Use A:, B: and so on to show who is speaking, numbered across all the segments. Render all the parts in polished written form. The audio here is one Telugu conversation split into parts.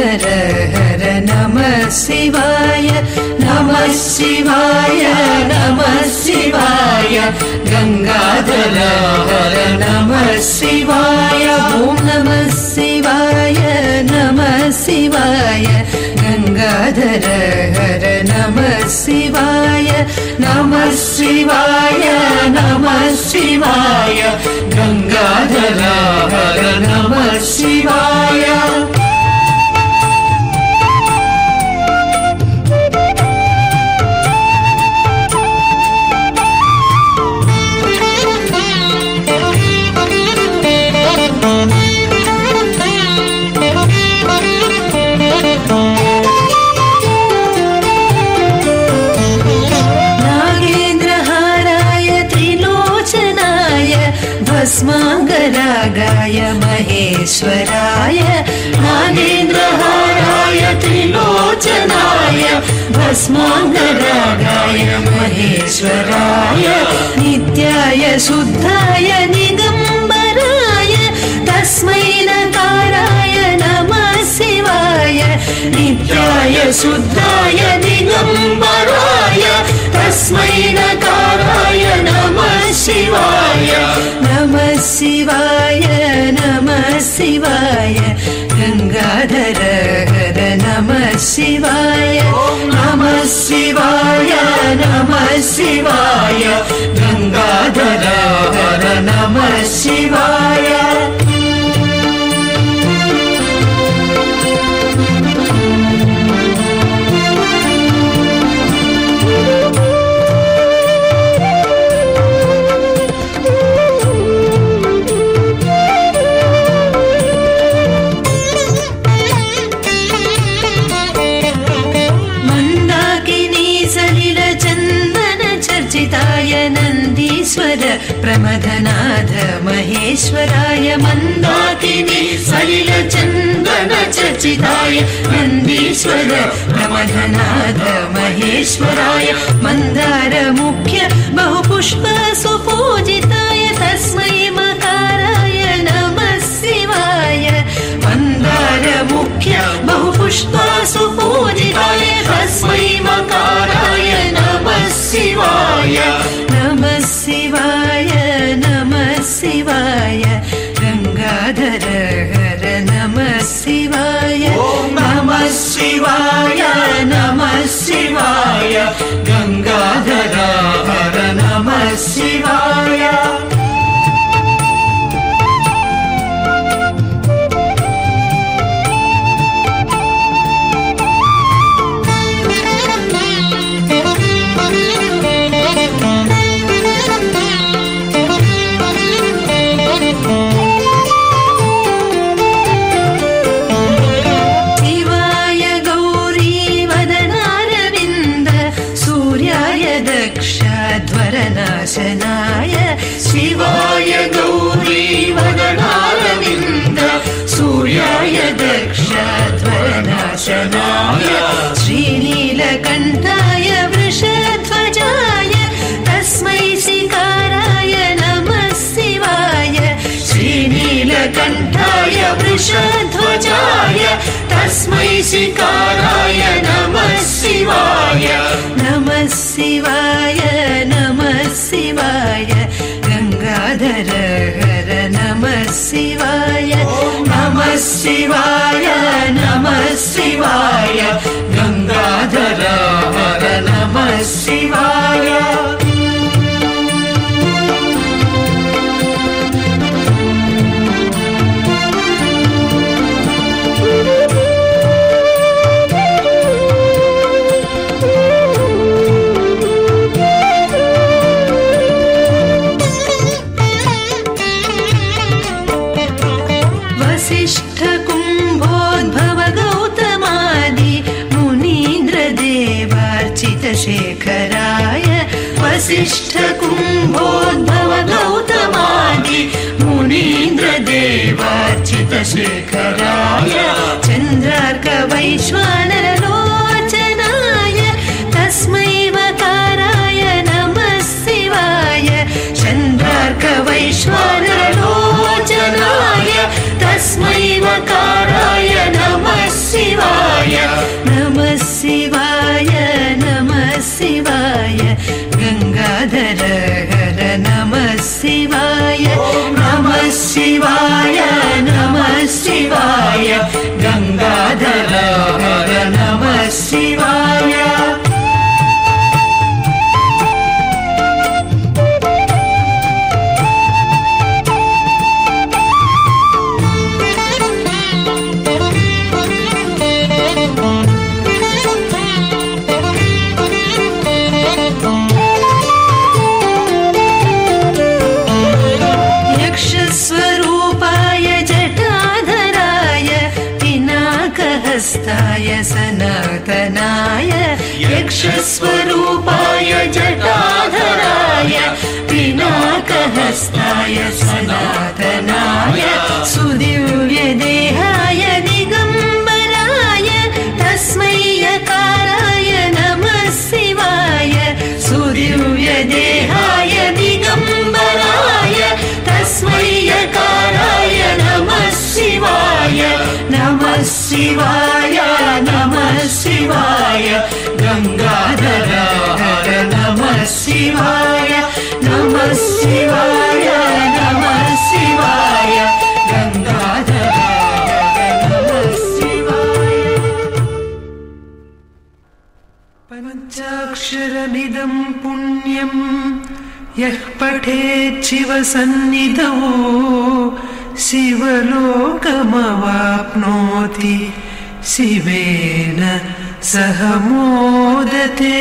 A: गंगाधर हर नमः शिवाय नमः शिवाय नमः शिवाय गंगाधर हर नमः शिवाय ओम नमः शिवाय नमः शिवाय गंगाधर हर नमः शिवाय नमः शिवाय नमः शिवाय गंगाधर हर नमः शिवाय भस्मांगरागाय महेश्वराय नागेन्द्रहाराय त्रिलोचनाय भस्मांगरागाय महेश्वराय नित्याय शुद्धाय निगंबराय तस्मै नकाराय नमः शिवाय नित्याय शुद्धाय निगंबराय तस्मै नकाराय नमः शिवाय नमः शिवाय नमः शिवाय गंगाधर हर नमः शिवाय नमः शिवाय नमः शिवाय गंगाधर हर नमः शिवाय नंदीश्वर प्रमथनाथ महेश्वराय मंदाकिनी सलिल चंदन चर्चिताय नंदीश्वर प्रमथनाथ महेश्वराय मंदार मुख्य बहुपुष्प सुपूजिताय तस्मै मकाराय नमः शिवाय मंदार मुख्य बहुपुष्प सुपूजिताय तस्मै मकाराय नमः शिवाय नमः शिवाय नमः शिवाय गंगाधर हर नमः शिवाय नमः शिवाय नमः शिवाय गंगाधर हर नमः शिवाय नाशनाय शिवाय गौरी वदनारविन्द सूर्याय दक्षध्वरनाशनाय श्रीनीलकण्ठाय वृषध्वजाय तस्मै शिकाराय नमः शिवाय श्रीनीलकण्ठाय वृषध्वजाय तस्मै शिकाराय नमः शिवाय नमः शिवाय नमः शिवाय गंगाधर हर नमः शिवाय नमः शिवाय नमः शिवाय गंगाधर हर नमः शिवाय शेखराय वसिष्ठ कुंभोद्भव गौतमादि मुनीन्द्र देवार्चित शेखराय चंद्रार्क वैश्वानर लोचनाय तस्मै वकाराय नमः शिवाय चंद्रार्क वैश्वानर लोचनाय तस्मै वकाराय नमः शिवाय हस्ताय सनातनाय यक्षस्वरूपाय जटाधराय पिनाकहस्ताय सनातनाय सुदिव्यदेहाय दिगम्बराय तस्मै यकाराय नमः शिवाय सुदिव्यदेहाय दिगम्बराय तस्मै यकाराय नमः शिवाय नमः शिवाय नमः शिवाय गंगाधर हर नमः शिवाय नमः शिवाय नमः शिवाय गंगाधर हर नमः शिवाय। पंचाक्षरमिदं पुण्यं यः पठेत् शिवसन्निधौ शिवलोकमवाप्नोति शिवेन सह मोदते।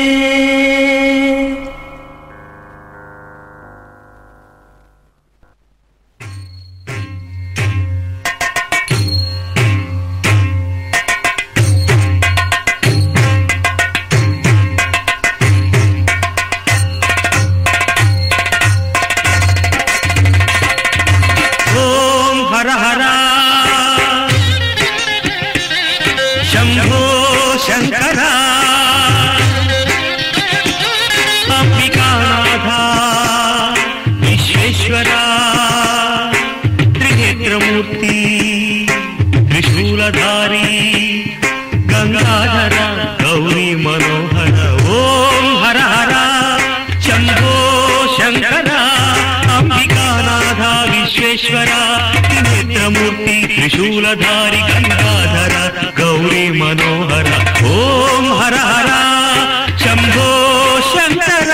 B: त्रिनेत्रमूर्ति त्रिशूलधारी गंगाधर गौरी मनोहर ओम हर हर शंभो शंकर।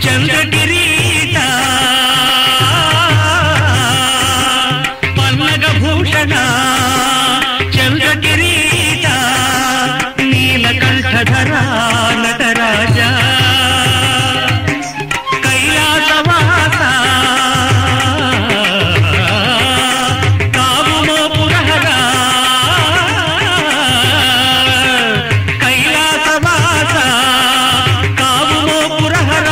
B: चंद्रकिरीट पन्नगभूषण चंद्रकिरीट नीलकंठधर नटराज कैलासवास कावुमो पुरहर कैलासवास कावुमो पुरहर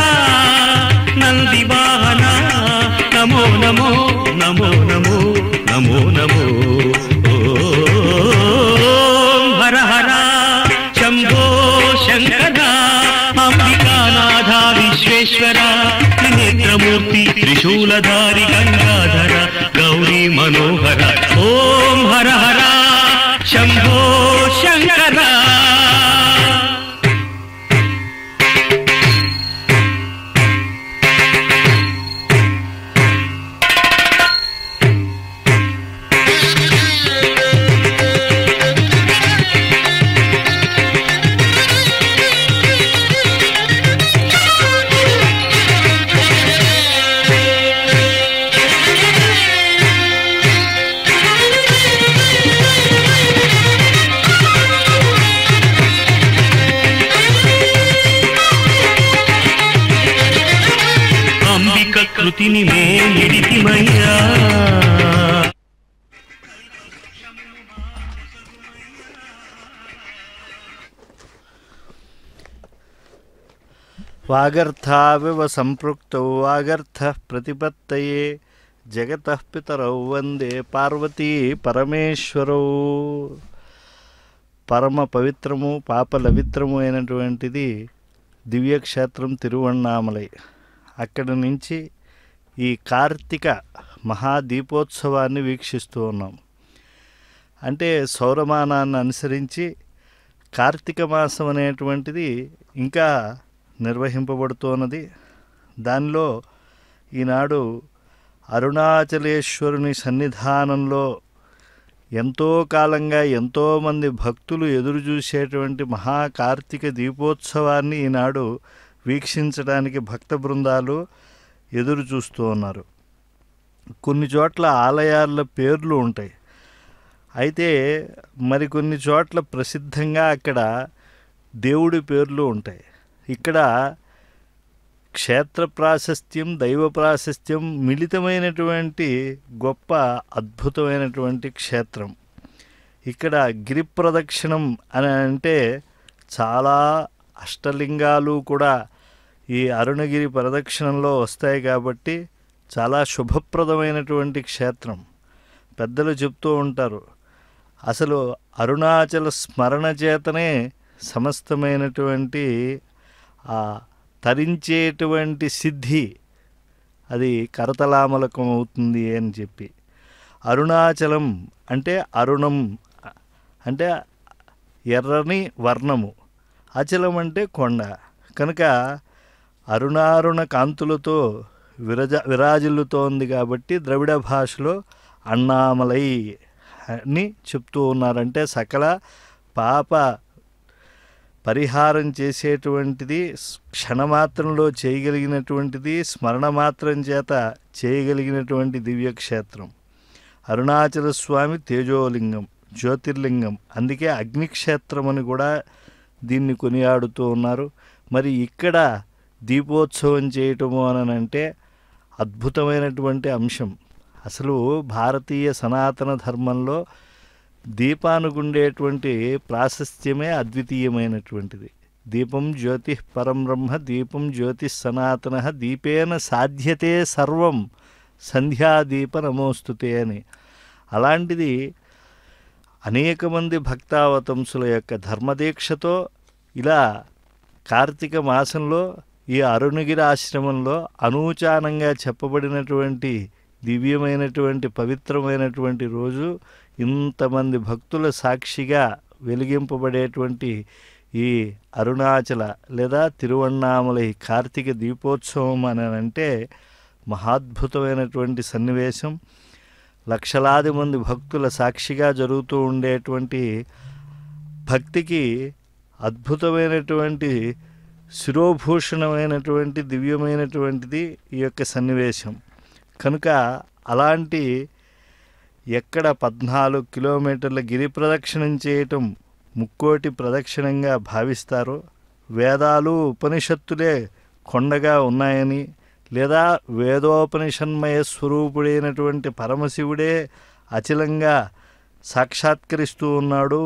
B: नंदिवाहन नमो नमो नमो नमो नमो नमो ओम हर हर शंभो शंकर अंबिकानाथ विश्वेश्वर त्रिनेत्रमूर्ति त्रिशूलधारी गंगाधर गौरी मनोहर ओम हर हर शंभो शंकर। కృతిని మేలిడితిమయ్యా
C: వాగర్థావివ సంపృక్తౌ వాగర్థః ప్రతిపత్తయే జగతః పితరౌ వందే పార్వతీ పరమేశ్వరౌ. పరమ పవిత్రము పాపలవిత్రము అయినటువంటిది దివ్యక్షేత్రం తిరువణ్ణామలై. అక్కడి నుంచి ఈ కార్తీక మహాదీపోత్సవాన్ని వీక్షిస్తూ ఉన్నాం. అంటే సౌరమానాన్ని అనుసరించి కార్తీక మాసం అనేటువంటిది ఇంకా నిర్వహింపబడుతున్నది. దానిలో ఈనాడు అరుణాచలేశ్వరుని సన్నిధానంలో ఎంతో కాలంగా ఎంతోమంది భక్తులు ఎదురు చూసేటువంటి మహాకార్తీక దీపోత్సవాన్ని ఈనాడు వీక్షించడానికి భక్త బృందాలు ఎదురు చూస్తూ ఉన్నారు. కొన్ని చోట్ల ఆలయాల పేర్లు ఉంటాయి, అయితే మరికొన్ని చోట్ల ప్రసిద్ధంగా అక్కడ దేవుడి పేర్లు ఉంటాయి. ఇక్కడ క్షేత్ర ప్రాశస్త్యం, దైవ ప్రాశస్త్యం మిళితమైనటువంటి గొప్ప అద్భుతమైనటువంటి క్షేత్రం. ఇక్కడ గిరి ప్రదక్షిణం అని అంటే చాలా అష్టలింగాలు కూడా ఈ అరుణగిరి ప్రదక్షిణంలో వస్తాయి కాబట్టి చాలా శుభప్రదమైనటువంటి క్షేత్రం. పెద్దలు చెప్తూ ఉంటారు, అసలు అరుణాచల స్మరణ చేతనే సమస్తమైనటువంటి ఆ తరించేటువంటి సిద్ధి అది కరతలామలకం అవుతుంది అని చెప్పి. అరుణాచలం అంటే అరుణం అంటే ఎర్రని వర్ణము, అచలం అంటే కొండ కనుక అరుణారుణ కాంతులతో విరాజిల్లుతోంది కాబట్టి ద్రవిడ భాషలో అన్నామలై అని చెప్తూ ఉన్నారంటే సకల పాప పరిహారం చేసేటువంటిది, క్షణమాత్రంలో చేయగలిగినటువంటిది, స్మరణ మాత్రం చేత చేయగలిగినటువంటి దివ్యక్షేత్రం అరుణాచల స్వామి. తేజోలింగం, జ్యోతిర్లింగం, అందుకే అగ్నిక్షేత్రం అని కూడా దీన్ని కొనియాడుతూ ఉన్నారు. మరి ఇక్కడ దీపోత్సవం చేయటము అని అంటే అద్భుతమైనటువంటి అంశం. అసలు భారతీయ సనాతన ధర్మంలో దీపానుకుండేటువంటి ప్రాశస్త్యమే అద్వితీయమైనటువంటిది. దీపం జ్యోతి పరం బ్రహ్మ, దీపం జ్యోతి సనాతన, దీపేన సాధ్యతే సర్వం, సంధ్యాదీప నమోస్తుతే అని. అలాంటిది అనేక మంది భక్తావతంసుల యొక్క ధర్మదీక్షతో ఇలా కార్తీక మాసంలో ఈ అరుణగిరి ఆశ్రమంలో అనూచానంగా చెప్పబడినటువంటి దివ్యమైనటువంటి పవిత్రమైనటువంటి రోజు, ఇంతమంది భక్తుల సాక్షిగా వెలిగింపబడేటువంటి ఈ అరుణాచల లేదా తిరువణ్ణామలై కార్తీక దీపోత్సవం అని అంటే మహాద్భుతమైనటువంటి సన్నివేశం. లక్షలాది మంది భక్తుల సాక్షిగా జరుగుతూ ఉండేటువంటి భక్తికి అద్భుతమైనటువంటి శిరోభూషణమైనటువంటి దివ్యమైనటువంటిది ఈ యొక్క సన్నివేశం. కనుక అలాంటి ఎక్కడ 14 కిలోమీటర్ల గిరి ప్రదక్షిణం చేయటం ముక్కోటి ప్రదక్షిణంగా భావిస్తారో, వేదాలు ఉపనిషత్తులే కొండగా ఉన్నాయని, లేదా వేదోపనిషన్మయ స్వరూపుడైనటువంటి పరమశివుడే అచలంగా సాక్షాత్కరిస్తూ ఉన్నాడు.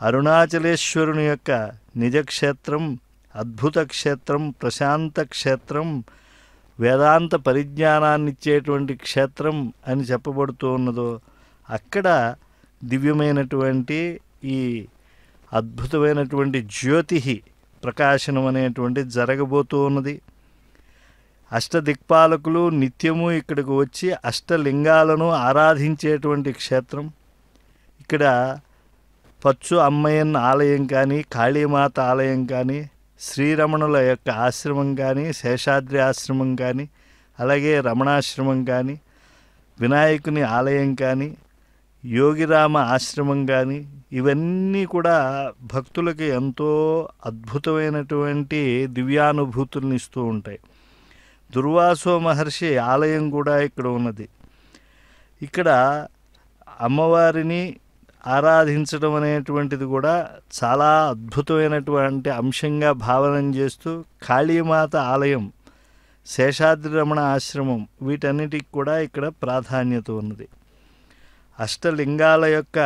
C: అరుణాచలేశ్వరుని యొక్క నిజక్షేత్రం, అద్భుత క్షేత్రం, ప్రశాంత క్షేత్రం, వేదాంత పరిజ్ఞానాన్ని ఇచ్చేటువంటి క్షేత్రం అని చెప్పబడుతూ ఉన్నదో అక్కడ దివ్యమైనటువంటి ఈ అద్భుతమైనటువంటి జ్యోతి ప్రకాశనం అనేటువంటి జరగబోతూ ఉన్నది. అష్టదిక్పాలకులు నిత్యము ఇక్కడికి వచ్చి అష్టలింగాలను ఆరాధించేటువంటి క్షేత్రం. ఇక్కడ పచ్చు అమ్మయ్యన్ ఆలయం కానీ, కాళీమాత ఆలయం కానీ, శ్రీరమణుల యొక్క ఆశ్రమం కానీ, శేషాద్రి ఆశ్రమం కానీ, అలాగే రమణాశ్రమం కానీ, వినాయకుని ఆలయం కానీ, యోగిరామ ఆశ్రమం కానీ, ఇవన్నీ కూడా భక్తులకి ఎంతో అద్భుతమైనటువంటి దివ్యానుభూతులను ఇస్తూ ఉంటాయి. దుర్వాసో మహర్షి ఆలయం కూడా ఇక్కడ ఉన్నది. ఇక్కడ అమ్మవారిని ఆరాధించడం అనేటువంటిది కూడా చాలా అద్భుతమైనటువంటి అంశంగా భావన చేస్తూ కాళీమాత ఆలయం, శేషాద్రి రమణ ఆశ్రమం, వీటన్నిటికి కూడా ఇక్కడ ప్రాధాన్యత ఉన్నది. అష్టలింగాల యొక్క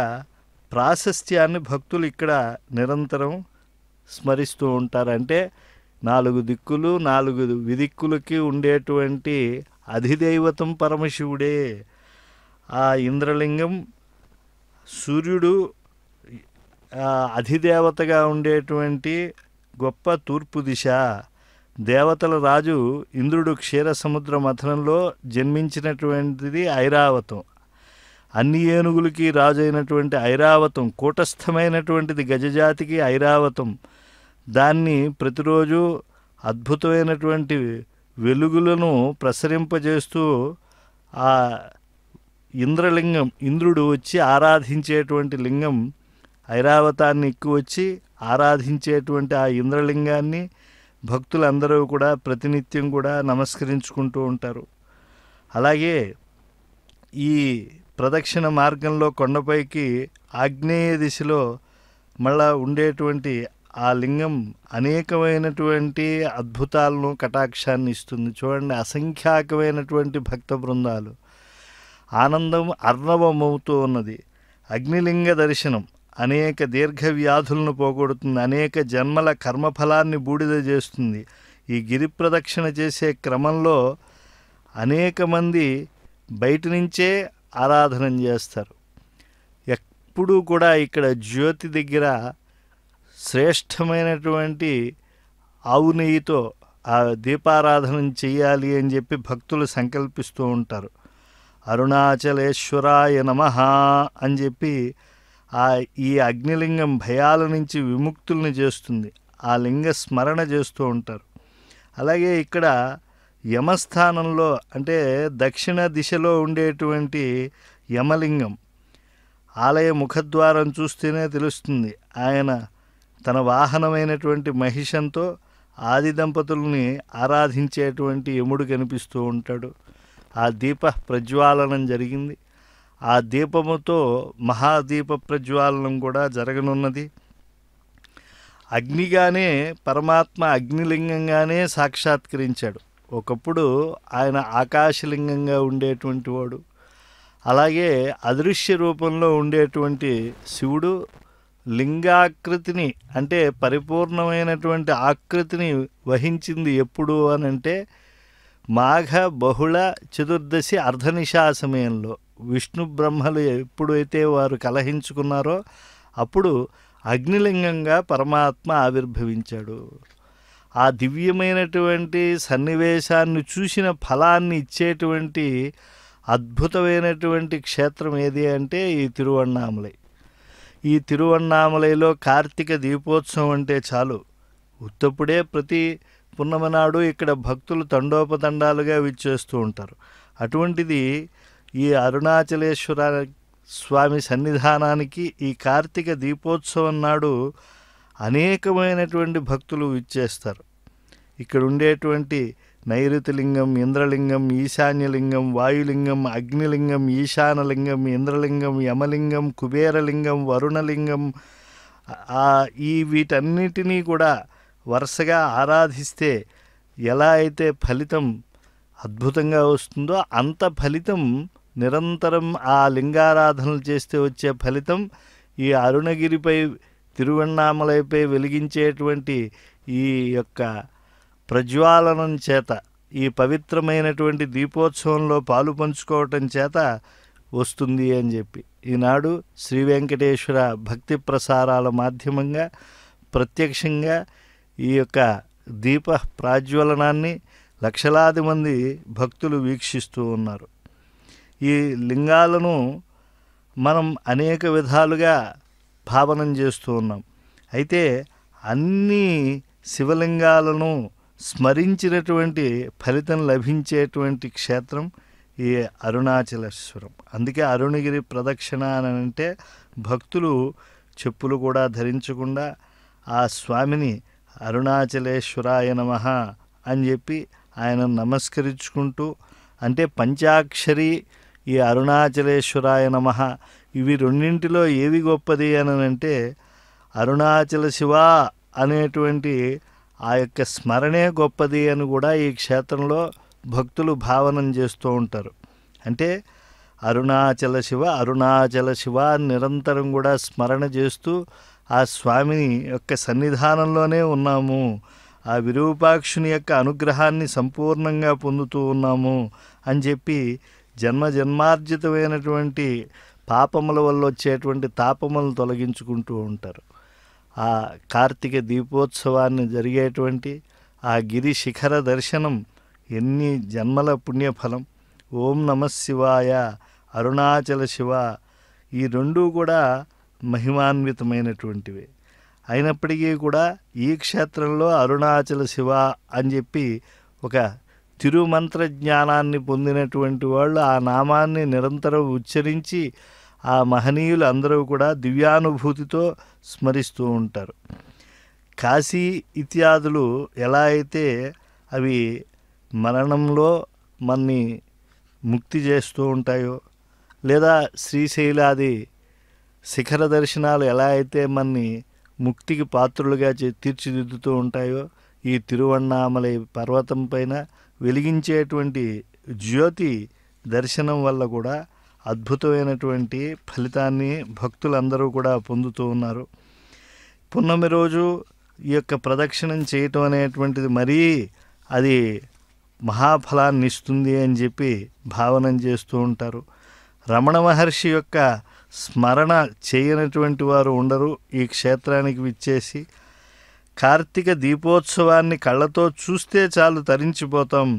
C: ప్రాశస్త్యాన్ని భక్తులు ఇక్కడ నిరంతరం స్మరిస్తూ ఉంటారు. అంటే 4 దిక్కులు 4 విదిక్కులకి ఉండేటువంటి అధిదైవతం పరమశివుడే. ఆ ఇంద్రలింగం, సూర్యుడు అధిదేవతగా ఉండేటువంటి గొప్ప తూర్పు దిశ. దేవతల రాజు ఇంద్రుడు క్షీరసముద్ర మథనంలో జన్మించినటువంటిది ఐరావతం. అన్ని ఏనుగులకి రాజు అయినటువంటి ఐరావతం, కూటస్థమైనటువంటిది గజజాతికి ఐరావతం. దాన్ని ప్రతిరోజు అద్భుతమైనటువంటి వెలుగులను ప్రసరింపజేస్తూ ఆ ఇంద్రలింగం, ఇంద్రుడు వచ్చి ఆరాధించేటువంటి లింగం, ఐరావతాన్ని ఎక్కువ వచ్చి ఆరాధించేటువంటి ఆ ఇంద్రలింగాన్ని భక్తులందరూ కూడా ప్రతినిత్యం కూడా నమస్కరించుకుంటూ ఉంటారు. అలాగే ఈ ప్రదక్షిణ మార్గంలో కొండపైకి ఆగ్నేయ దిశలో మళ్ళా ఉండేటువంటి ఆ లింగం అనేకమైనటువంటి అద్భుతాలను, కటాక్షాన్ని ఇస్తుంది. చూడండి, అసంఖ్యాకమైనటువంటి భక్త బృందాలు, ఆనందం అర్ణవమవుతూ ఉన్నది. అగ్నిలింగ దర్శనం అనేక దీర్ఘ వ్యాధులను పోగొడుతుంది, అనేక జన్మల కర్మఫలాన్ని బూడిద చేస్తుంది. ఈ గిరి ప్రదక్షిణ చేసే క్రమంలో అనేక మంది బయట నుంచే ఆరాధన చేస్తారు. ఎప్పుడూ కూడా ఇక్కడ జ్యోతి దగ్గర శ్రేష్టమైనటువంటి ఆవు నెయ్యితో ఆ దీపారాధన చెయ్యాలి అని చెప్పి భక్తులు సంకల్పిస్తూ ఉంటారు. అరుణాచలేశ్వరాయ నమః అని చెప్పి ఈ అగ్నిలింగం భయాల నుంచి విముక్తుల్ని చేస్తుంది. ఆ లింగ స్మరణ చేస్తూ ఉంటారు. అలాగే ఇక్కడ యమస్థానంలో, అంటే దక్షిణ దిశలో ఉండేటువంటి యమలింగం ఆలయ ముఖద్వారం చూస్తేనే తెలుస్తుంది. ఆయన తన వాహనమైనటువంటి మహిషంతో ఆది దంపతుల్ని ఆరాధించేటువంటి యముడు కనిపిస్తూ ఉంటాడు. ఆ దీప ప్రజ్వాలనం జరిగింది. ఆ దీపముతో మహాదీప ప్రజ్వాలనం కూడా జరగనున్నది. అగ్నిగానే పరమాత్మ అగ్నిలింగంగానే సాక్షాత్కరించాడు. ఒకప్పుడు ఆయన ఆకాశలింగంగా ఉండేటువంటి వాడు. అలాగే అదృశ్య రూపంలో ఉండేటువంటి శివుడు లింగాకృతిని, అంటే పరిపూర్ణమైనటువంటి ఆకృతిని వహించింది ఎప్పుడు అనంటే మాఘ బహుళ చతుర్దశి అర్ధనిశా సమయంలో విష్ణు బ్రహ్మలు ఎప్పుడైతే వారు కలహించుకున్నారో అప్పుడు అగ్నిలింగంగా పరమాత్మ ఆవిర్భవించాడు. ఆ దివ్యమైనటువంటి సన్నివేశాన్ని చూసిన ఫలాన్ని ఇచ్చేటువంటి అద్భుతమైనటువంటి క్షేత్రం ఏది అంటే ఈ తిరువణ్ణామలై. ఈ తిరువణ్ణామలైలో కార్తీక దీపోత్సవం అంటే చాలు, ఉత్తప్పుడే ప్రతి పున్నమ నాడు ఇక్కడ భక్తులు తండోపతండాలుగా విచ్చేస్తూ ఉంటారు. అటువంటిది ఈ అరుణాచలేశ్వర స్వామి సన్నిధానానికి ఈ కార్తీక దీపోత్సవం నాడు అనేకమైనటువంటి భక్తులు విచ్చేస్తారు. ఇక్కడ ఉండేటువంటి నైరుతిలింగం, ఇంద్రలింగం, ఈశాన్యలింగం, వాయులింగం, అగ్నిలింగం, ఈశానలింగం, ఇంద్రలింగం, యమలింగం, కుబేరలింగం, వరుణలింగం, వీటన్నిటినీ కూడా వరుసగా ఆరాధిస్తే ఎలా అయితే ఫలితం అద్భుతంగా వస్తుందో అంత ఫలితం నిరంతరం ఆ లింగారాధనలు చేస్తే వచ్చే ఫలితం ఈ అరుణగిరిపై, తిరువణ్ణామలైపై వెలిగించేటువంటి ఈ యొక్క ప్రజ్వాలనం చేత, ఈ పవిత్రమైనటువంటి దీపోత్సవంలో పాలు పంచుకోవటం చేత వస్తుంది అని చెప్పి ఈనాడు శ్రీ వెంకటేశ్వర భక్తి ప్రసారాల మాధ్యమంగా ప్రత్యక్షంగా ఈ యొక్క దీప ప్రాజ్వలనాన్ని లక్షలాది మంది భక్తులు వీక్షిస్తూ ఉన్నారు. ఈ లింగాలను మనం అనేక విధాలుగా భావనం చేస్తూ ఉన్నాం. అయితే అన్ని శివలింగాలను స్మరించినటువంటి ఫలితం లభించేటువంటి క్షేత్రం ఈ అరుణాచలేశ్వరం. అందుకే అరుణగిరి ప్రదక్షిణ అని అంటే భక్తులు చెప్పులు కూడా ధరించకుండా ఆ స్వామిని అరుణాచలేశ్వరాయ నమః అని చెప్పి ఆయన నమస్కరించుకుంటూ, అంటే పంచాక్షరి ఈ అరుణాచలేశ్వరాయ నమః, ఇవి రెండింటిలో ఏవి గొప్పది అని అంటే అరుణాచల శివ అనేటువంటి ఆ యొక్క స్మరణే గొప్పది అని కూడా ఈ క్షేత్రంలో భక్తులు భావనం చేస్తూ ఉంటారు. అంటే అరుణాచల శివ, అరుణాచల శివ నిరంతరం కూడా స్మరణ చేస్తూ ఆ స్వామిని యొక్క సన్నిధానంలోనే ఉన్నాము, ఆ విరూపాక్షుని యొక్క అనుగ్రహాన్ని సంపూర్ణంగా పొందుతూ ఉన్నాము అని చెప్పి జన్మార్జితమైనటువంటి పాపముల వల్ల వచ్చేటువంటి తాపములను తొలగించుకుంటూ ఉంటారు. ఆ కార్తీక దీపోత్సవాన్ని జరిగేటువంటి ఆ గిరి శిఖర దర్శనం ఎన్ని జన్మల పుణ్యఫలం. ఓం నమః శివాయ. అరుణాచల శివ, ఈ రెండూ కూడా మహిమాన్వితమైనటువంటివి. అయినప్పటికీ కూడా ఈ క్షేత్రంలో అరుణాచల శివ అని చెప్పి ఒక తిరుమంత్ర జ్ఞానాన్ని పొందినటువంటి వాళ్ళు ఆ నామాన్ని నిరంతరం ఉచ్చరించి ఆ మహనీయులు అందరూ కూడా దివ్యానుభూతితో స్మరిస్తూ ఉంటారు. కాశీ ఇత్యాదులు ఎలా అయితే అవి మరణంలో మన్ని ముక్తి చేస్తూ ఉంటాయో, లేదా శ్రీశైలాది శిఖర దర్శనాలు ఎలా అయితే మన్ని ముక్తికి పాత్రులుగా తీర్చిదిద్దుతూ ఉంటాయో, ఈ తిరువణ్ణామలై పర్వతం పైన వెలిగించేటువంటి జ్యోతి దర్శనం వల్ల కూడా అద్భుతమైనటువంటి ఫలితాన్ని భక్తులందరూ కూడా పొందుతూ ఉన్నారు. పున్నమి రోజు ఈ యొక్క ప్రదక్షిణం చేయటం అనేటువంటిది మరీ అది మహాఫలాన్ని ఇస్తుంది అని చెప్పి భావనం చేస్తూ ఉంటారు. రమణ మహర్షి యొక్క స్మరణ చేయనటువంటి వారు ఉండరు. ఈ క్షేత్రానికి విచ్చేసి కార్తీక దీపోత్సవాన్ని కళ్ళతో చూస్తే చాలు తరించిపోతాం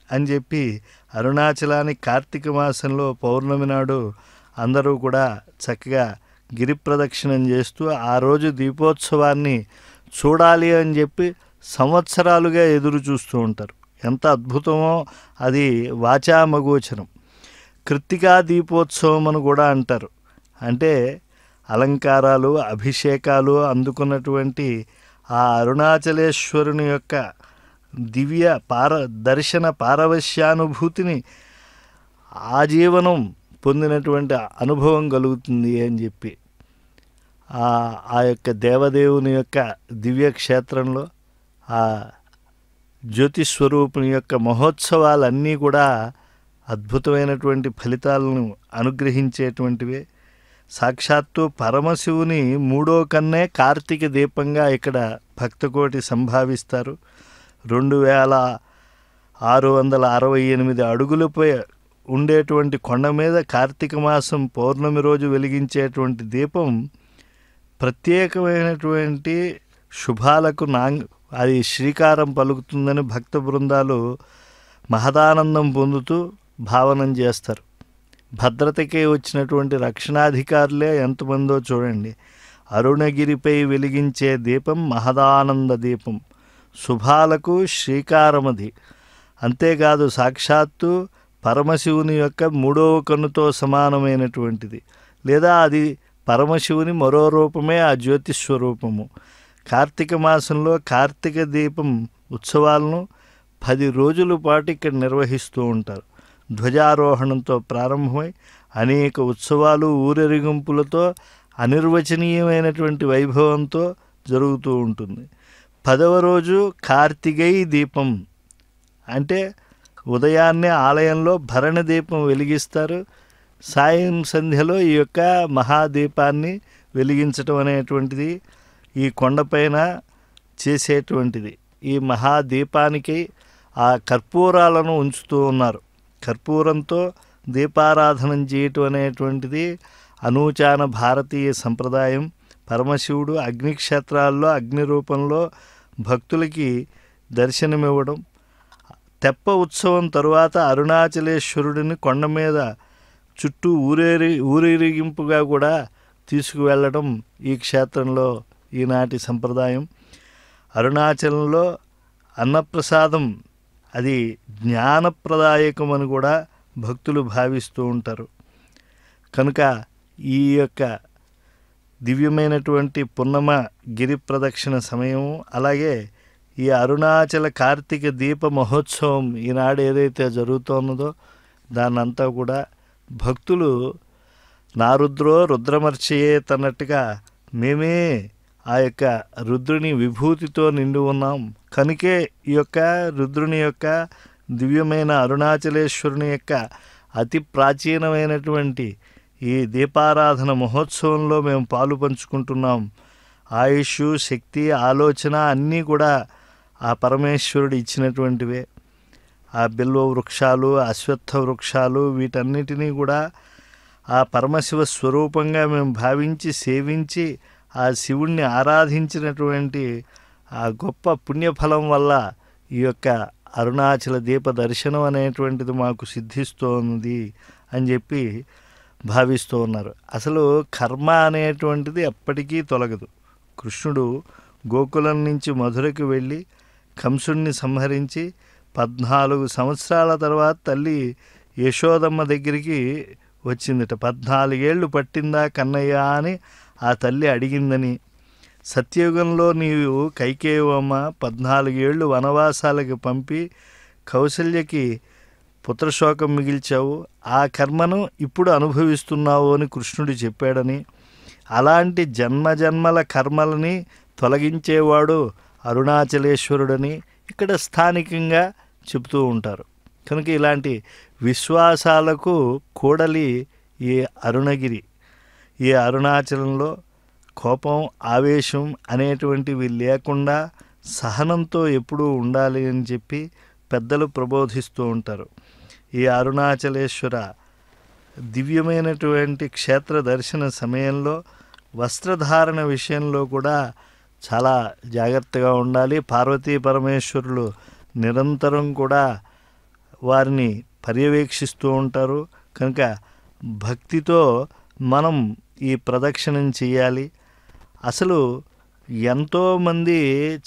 C: అని చెప్పి అరుణాచలాన్ని కార్తీక మాసంలో పౌర్ణమి నాడు అందరూ కూడా చక్కగా గిరి ప్రదక్షిణం చేస్తూ ఆ రోజు దీపోత్సవాన్ని చూడాలి అని చెప్పి సంవత్సరాలుగా ఎదురు చూస్తూ ఉంటారు. ఎంత అద్భుతమో అది వాచామగోచరం. కృత్తికా దీపోత్సవం అని కూడా అంటారు. అంటే అలంకారాలు, అభిషేకాలు అందుకున్నటువంటి ఆ అరుణాచలేశ్వరుని యొక్క దివ్య దర్శన పారవశ్యానుభూతిని ఆజీవనం పొందినటువంటి అనుభవం కలుగుతుంది అని చెప్పి ఆ యొక్క దేవదేవుని యొక్క దివ్య క్షేత్రంలో ఆ జ్యోతిస్వరూపుని యొక్క మహోత్సవాలన్నీ కూడా అద్భుతమైనటువంటి ఫలితాలను అనుగ్రహించేటువంటివే. సాక్షాత్తు పరమశివుని మూడో కన్నే కార్తీక దీపంగా ఇక్కడ భక్తకోటి సంభావిస్తారు. 2668 అడుగులపై ఉండేటువంటి కొండ మీద కార్తీక మాసం పౌర్ణమి రోజు వెలిగించేటువంటి దీపం ప్రత్యేకమైనటువంటి శుభాలకు అది శ్రీకారం పలుకుతుందని భక్త బృందాలు మహదానందం పొందుతూ భావనం చేస్తారు. భద్రతకే వచ్చినటువంటి రక్షణాధికారులే ఎంతమందో చూడండి. అరుణగిరిపై వెలిగించే దీపం మహదానంద దీపం, శుభాలకు శ్రీకారమది. అంతేకాదు సాక్షాత్తు పరమశివుని యొక్క మూడవ కన్నుతో సమానమైనటువంటిది, లేదా అది పరమశివుని మరో రూపమే ఆ జ్యోతిస్వరూపము. కార్తీక మాసంలో కార్తీక దీపం ఉత్సవాలను 10 రోజుల పాటు ఇక్కడ నిర్వహిస్తూ ఉంటారు. ధ్వజారోహణంతో ప్రారంభమై అనేక ఉత్సవాలు, ఊరేగింపులతో అనిర్వచనీయమైనటువంటి వైభవంతో జరుగుతూ ఉంటుంది. 10వ రోజు కార్తికేయ దీపం అంటే ఉదయాన్నే ఆలయంలో భరణి దీపం వెలిగిస్తారు. సాయం సంధ్యలో ఈ యొక్క మహాదీపాన్ని వెలిగించటం అనేటువంటిది ఈ కొండపైన చేసేటువంటిది. ఈ మహాదీపానికి ఆ కర్పూరాలను ఉంచుతూ ఉన్నారు. కర్పూరంతో దీపారాధనం చేయటం అనేటువంటిది అనూచాన భారతీయ సంప్రదాయం. పరమశివుడు అగ్నిక్షేత్రాల్లో అగ్ని రూపంలో భక్తులకి దర్శనమివ్వడం. తెప్ప ఉత్సవం తరువాత అరుణాచలేశ్వరుడిని కొండ మీద చుట్టూ ఊరేగింపుగా కూడా తీసుకువెళ్ళడం ఈ క్షేత్రంలో ఈనాటి సంప్రదాయం. అరుణాచలంలో అన్నప్రసాదం అది జ్ఞానప్రదాయకం అని కూడా భక్తులు భావిస్తూ ఉంటారు. కనుక ఈ యొక్క దివ్యమైనటువంటి పున్నమ గిరి ప్రదక్షిణ సమయం, అలాగే ఈ అరుణాచల కార్తీక దీప మహోత్సవం ఈనాడు ఏదైతే జరుగుతున్నదో దాన్నంతా కూడా భక్తులు నారుద్రో రుద్రమర్చయే తన్నట్టుగా మేమే ఆ యొక్క రుద్రుని విభూతితో నిండి ఉన్నాం. కనుకే ఈ యొక్క రుద్రుని యొక్క దివ్యమైన అరుణాచలేశ్వరుని యొక్క అతి ప్రాచీనమైనటువంటి ఈ దీపారాధన మహోత్సవంలో మేము పాలు పంచుకుంటున్నాం. ఆయుష్, శక్తి, ఆలోచన అన్నీ కూడా ఆ పరమేశ్వరుడు ఇచ్చినటువంటివే. ఆ బిల్వ వృక్షాలు, అశ్వత్థ వృక్షాలు వీటన్నిటినీ కూడా ఆ పరమశివ స్వరూపంగా మేము భావించి సేవించి ఆ శివుణ్ణి ఆరాధించినటువంటి ఆ గొప్ప పుణ్యఫలం వల్ల ఈ యొక్క అరుణాచల దీప దర్శనం అనేటువంటిది మాకు సిద్ధిస్తోంది అని చెప్పి భావిస్తూ ఉన్నారు. అసలు కర్మ అనేటువంటిది ఎప్పటికీ తొలగదు. కృష్ణుడు గోకులం నుంచి మధురకు వెళ్ళి కంసుణ్ణి సంహరించి 14 సంవత్సరాల తర్వాత తల్లి యశోదమ్మ దగ్గరికి వచ్చిందట. 14 ఏళ్ళు పట్టిందా కన్నయ్య అని ఆ తల్లి అడిగిందని, సత్యయుగంలో నీవు కైకేయమ్మ 14 ఏళ్ళు వనవాసాలకు పంపి కౌసల్యకి పుత్రశోకం మిగిల్చావు, ఆ కర్మను ఇప్పుడు అనుభవిస్తున్నావు అని కృష్ణుడు చెప్పాడని, అలాంటి జన్మజన్మల కర్మలని తొలగించేవాడు అరుణాచలేశ్వరుడని ఇక్కడ స్థానికంగా చెబుతూ ఉంటారు. కనుక ఇలాంటి విశ్వాసాలకు కూడలి ఈ అరుణగిరి. ఈ అరుణాచలంలో కోపం, ఆవేశం అనేటువంటివి లేకుండా సహనంతో ఎప్పుడూ ఉండాలి అని చెప్పి పెద్దలు ప్రబోధిస్తూ ఉంటారు. ఈ అరుణాచలేశ్వర దివ్యమైనటువంటి క్షేత్ర దర్శన సమయంలో వస్త్రధారణ విషయంలో కూడా చాలా జాగ్రత్తగా ఉండాలి. పార్వతీ పరమేశ్వరులు నిరంతరం కూడా వారిని పర్యవేక్షిస్తూ ఉంటారు. కనుక భక్తితో మనం ఈ ప్రదక్షిణం చేయాలి. అసలు ఎంతోమంది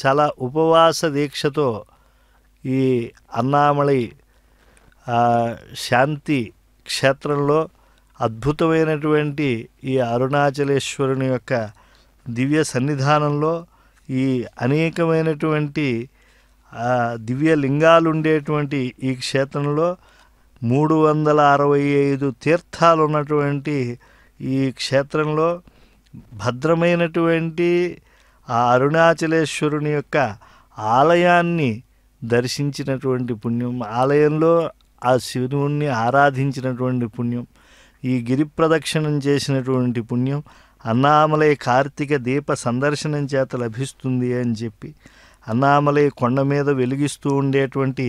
C: చాలా ఉపవాస దీక్షతో ఈ అన్నామలై శాంతి క్షేత్రంలో అద్భుతమైనటువంటి ఈ అరుణాచలేశ్వరుని యొక్క దివ్య సన్నిధానంలో ఈ అనేకమైనటువంటి దివ్య లింగాలు ఉండేటువంటి ఈ క్షేత్రంలో 365 తీర్థాలు ఉన్నటువంటి ఈ క్షేత్రంలో భద్రమైనటువంటి ఆ అరుణాచలేశ్వరుని యొక్క ఆలయాన్ని దర్శించినటువంటి పుణ్యం, ఆలయంలో ఆ శివుని ఆరాధించినటువంటి పుణ్యం, ఈ గిరి ప్రదక్షిణం చేసినటువంటి పుణ్యం అన్నామలై కార్తీక దీప సందర్శనం చేత లభిస్తుంది అని చెప్పి, అన్నామలై కొండ మీద వెలిగిస్తూ ఉండేటువంటి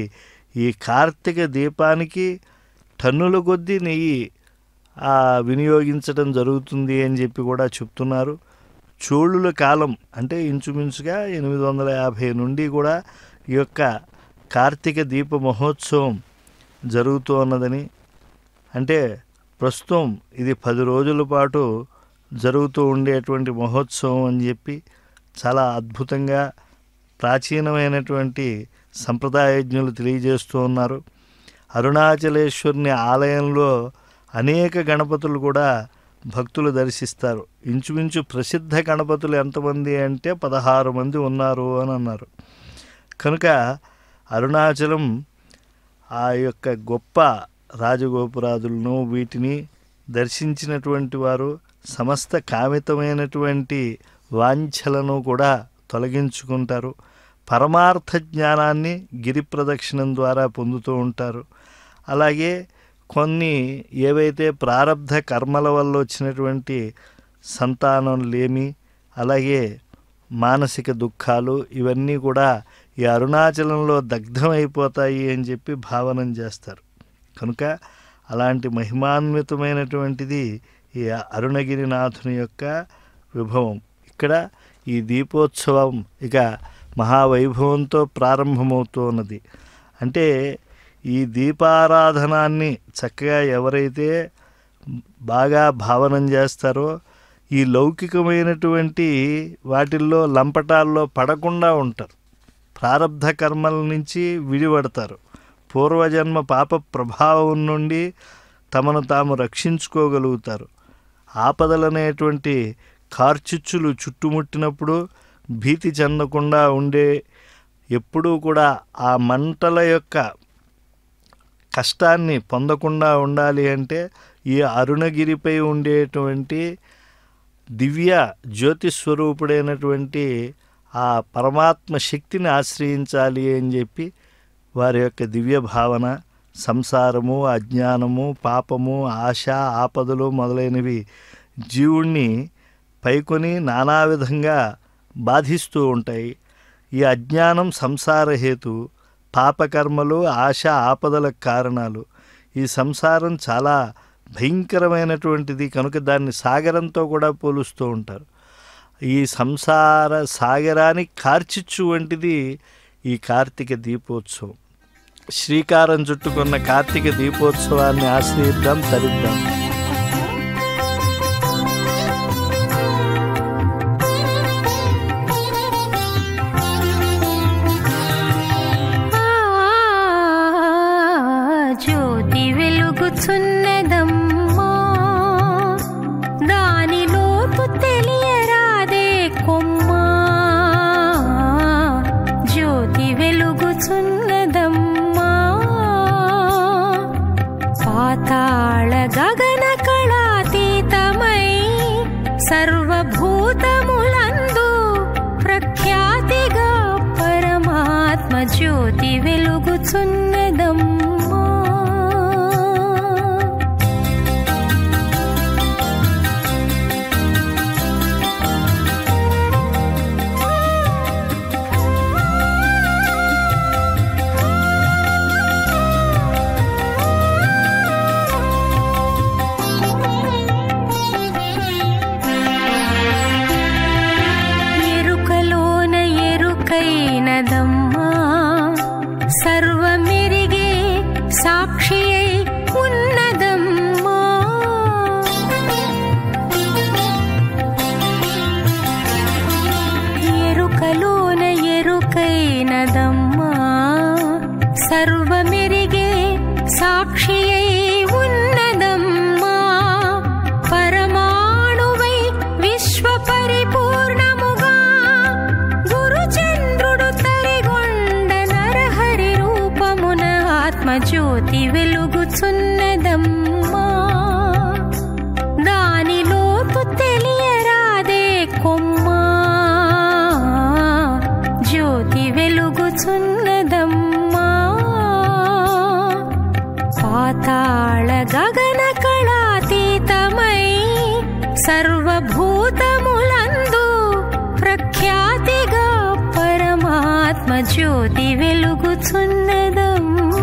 C: ఈ కార్తీక దీపానికి టన్నుల కొద్దీ నెయ్యి వినియోగించడం జరుగుతుంది అని చెప్పి కూడా చెప్తున్నారు. చోళుల కాలం అంటే ఇంచుమించుగా 850 నుండి కూడా ఈ యొక్క కార్తీక దీప మహోత్సవం జరుగుతూ ఉన్నదని, అంటే ప్రస్తుతం ఇది 10 రోజుల పాటు జరుగుతూ ఉండేటువంటి మహోత్సవం అని చెప్పి చాలా అద్భుతంగా ప్రాచీనమైనటువంటి సంప్రదాయజ్ఞులు తెలియజేస్తూ ఉన్నారు. అరుణాచలేశ్వరుని ఆలయంలో అనేక గణపతులు కూడా భక్తులు దర్శిస్తారు. ఇంచుమించు ప్రసిద్ధ గణపతులు ఎంతమంది అంటే 16 మంది ఉన్నారు అని అన్నారు. కనుక అరుణాచలం ఆ యొక్క గొప్ప రాజగోపురాదులను వీటిని దర్శించినటువంటి వారు సమస్త కామితమైనటువంటి వాంఛలను కూడా తొలగించుకుంటారు. పరమార్థ జ్ఞానాన్ని గిరి ప్రదక్షిణం ద్వారా పొందుతూ ఉంటారు. అలాగే కొన్ని ఏవైతే ప్రారబ్ధ కర్మల వల్ల వచ్చినటువంటి సంతానం లేమి, అలాగే మానసిక దుఃఖాలు, ఇవన్నీ కూడా ఈ అరుణాచలంలో దగ్ధమైపోతాయి అని చెప్పి భావనం చేస్తారు. కనుక అలాంటి మహిమాన్వితమైనటువంటిది ఈ అరుణగిరినాథుని యొక్క విభవం. ఇక్కడ ఈ దీపోత్సవం ఇక మహావైభవంతో ప్రారంభమవుతూ ఉన్నది. అంటే ఈ దీపారాధనాన్ని చక్కగా ఎవరైతే బాగా భావనం చేస్తారో ఈ లౌకికమైనటువంటి వాటిల్లో లంపటాల్లో పడకుండా ఉంటారు. ప్రారబ్ధ కర్మల నుంచి విడిపడతారు. పూర్వజన్మ పాప ప్రభావం నుండి తమను తాము రక్షించుకోగలుగుతారు. ఆపదలనేటువంటి కార్చిచ్చులు చుట్టుముట్టినప్పుడు భీతి చెందకుండా ఉండే, ఎప్పుడూ కూడా ఆ మంటల యొక్క కష్టాన్ని పొందకుండా ఉండాలి అంటే ఈ అరుణగిరిపై ఉండేటువంటి దివ్య జ్యోతిస్వరూపుడైనటువంటి ఆ పరమాత్మ శక్తిని ఆశ్రయించాలి అని చెప్పి వారి యొక్క దివ్య భావన. సంసారము, అజ్ఞానము, పాపము, ఆశ, ఆపదలు మొదలైనవి జీవుణ్ణి పైకొని నానా విధంగా బాధిస్తూ ఉంటాయి. ఈ అజ్ఞానం సంసారహేతు, పాపకర్మలు, ఆశ, ఆపదలకు కారణాలు. ఈ సంసారం చాలా భయంకరమైనటువంటిది కనుక దాన్ని సాగరంతో కూడా పోలుస్తూ ఉంటారు. ఈ సంసార సాగరానికి కార్చిచ్చు వంటిది ఈ కార్తీక దీపోత్సవం. శ్రీకారం చుట్టుకున్న కార్తీక దీపోత్సవాన్ని ఆశ్రయిద్దాం, తరిద్దాం.
D: వెలుగుచున్నదమ్మా. ఎరుకలోన ఎరుకైనదమ్మా, సర్వమెరిగే సాక్షి అయి ఉన్నదమ్మా. ఎరుకలోన ఎరుకైనదమ్మా, సర్వమెరిగే సాక్షి అయి ఉన్నదమ్మా. పరమాణువై విశ్వ పరిపూర్ణముగా గురుచంద్రుడు తరిగొండ నరహరి రూపమున ఆత్మజ్యోతి వెలుగుచున్నదమ్మా. దానిలోతు తెలియరాదే కొమ్మా, జ్యోతి వెలుగుచున్నదమ్మా. పాతాళ గగన కళాతీతమై సర్వభూతములందు ప్రఖ్యాతిగా పరమాత్మ జ్యోతి వెలుగుచున్నదమ్మా.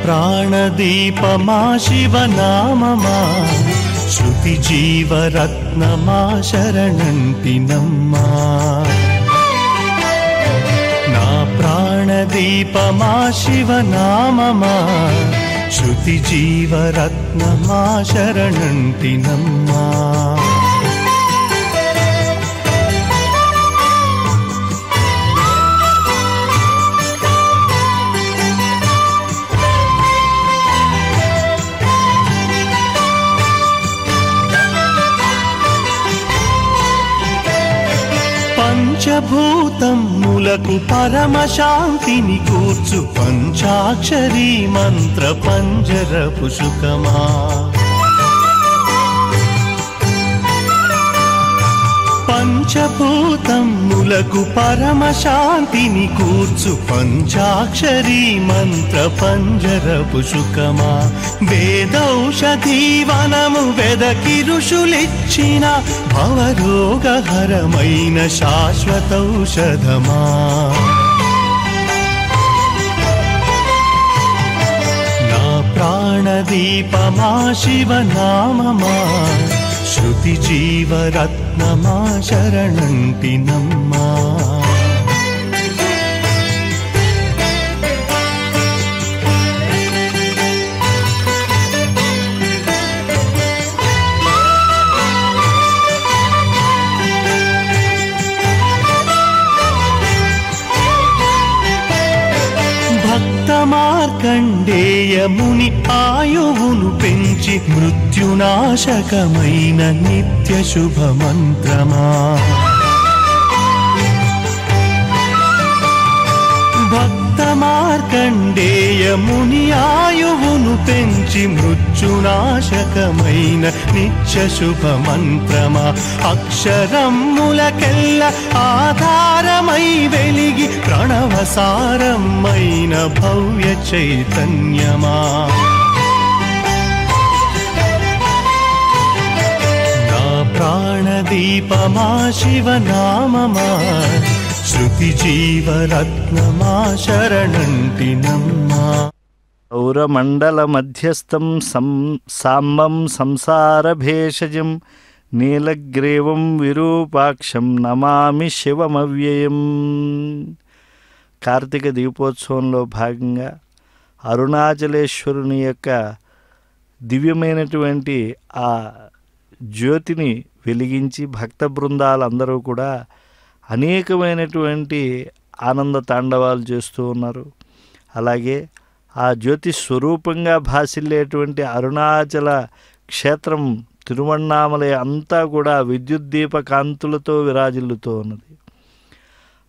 B: ప్రాణదీపమా శివనామమా, శృతి జీవరత్నమా శరణంటినమ్మా. నా ప్రాణదీపమా శివనామమా, శృతి జీవరత్నమా శరణంటినమ్మా. పంచభూతములకు పరమశాంతిని కూర్చు పంచాక్షరీ మంత్ర పంజరపు సుఖమా. పంచభూతములకు పరమశాంతిని కూర్చు పంచాక్షరీ మంత్ర పంజరపు సుఖమా. వేదౌషధీవనము వెదకి ఋషులిచ్చిన భవరోగహరమైన శాశ్వతౌషధమా. నా ప్రాణదీపమా శివనామమా, శృతి జీవరత్నమా శరణంటినమ్మా. మార్కండేయ ముని ఆయువును పెంచి మృత్యునాశకమైన నిత్య శుభ మంత్రమా. భక్త మార్కండేయ ముని ఆయువును పెంచి మృత్యునాశకమైన నిత్య శుభ మంత్రమా. అక్షరములకెల్ల ఆధారమై వెలిగి ప్రణవసారమైన భవ్య చైతన్యమా. నా ప్రాణదీపమా శివనామమా, శృతి జీవరత్నమా శరణంటినమ్మా.
C: సౌరమండల మధ్యస్థం సాంబం సంసార భేషజం నీలగ్రీవం విరూపాక్షం నమామి శివమవ్యయం. కార్తీక దీపోత్సవంలో భాగంగా అరుణాచలేశ్వరుని యొక్క దివ్యమైనటువంటి ఆ జ్యోతిని వెలిగించి భక్త బృందాలందరూ కూడా అనేకమైనటువంటి ఆనంద తాండవాలు చేస్తూ ఉన్నారు. అలాగే ఆ జ్యోతి స్వరూపంగా భాసిల్లేటువంటి అరుణాచల క్షేత్రం తిరువణ్ణామలై అంతా కూడా విద్యుత్ దీప కాంతులతో విరాజిల్లుతూ ఉన్నది.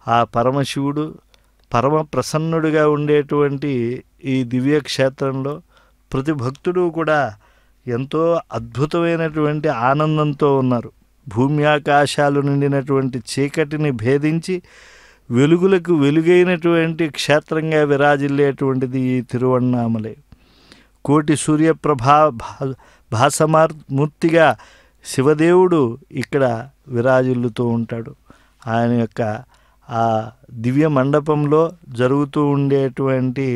C: ఆ పరమశివుడు పరమ ప్రసన్నుడిగా ఉండేటువంటి ఈ దివ్యక్షేత్రంలో ప్రతి భక్తుడు కూడా ఎంతో అద్భుతమైనటువంటి ఆనందంతో ఉన్నారు. భూమి ఆకాశాలు నిండినటువంటి చీకటిని భేదించి వెలుగులకు వెలుగైనటువంటి క్షేత్రంగా విరాజిల్లేటువంటిది ఈ తిరువణ్ణామలై. కోటి సూర్యప్రభా భాసమూర్తిగా శివదేవుడు ఇక్కడ విరాజిల్లుతూ ఉంటాడు. ఆయన యొక్క ఆ దివ్య మండపంలో జరుగుతూ ఉండేటువంటి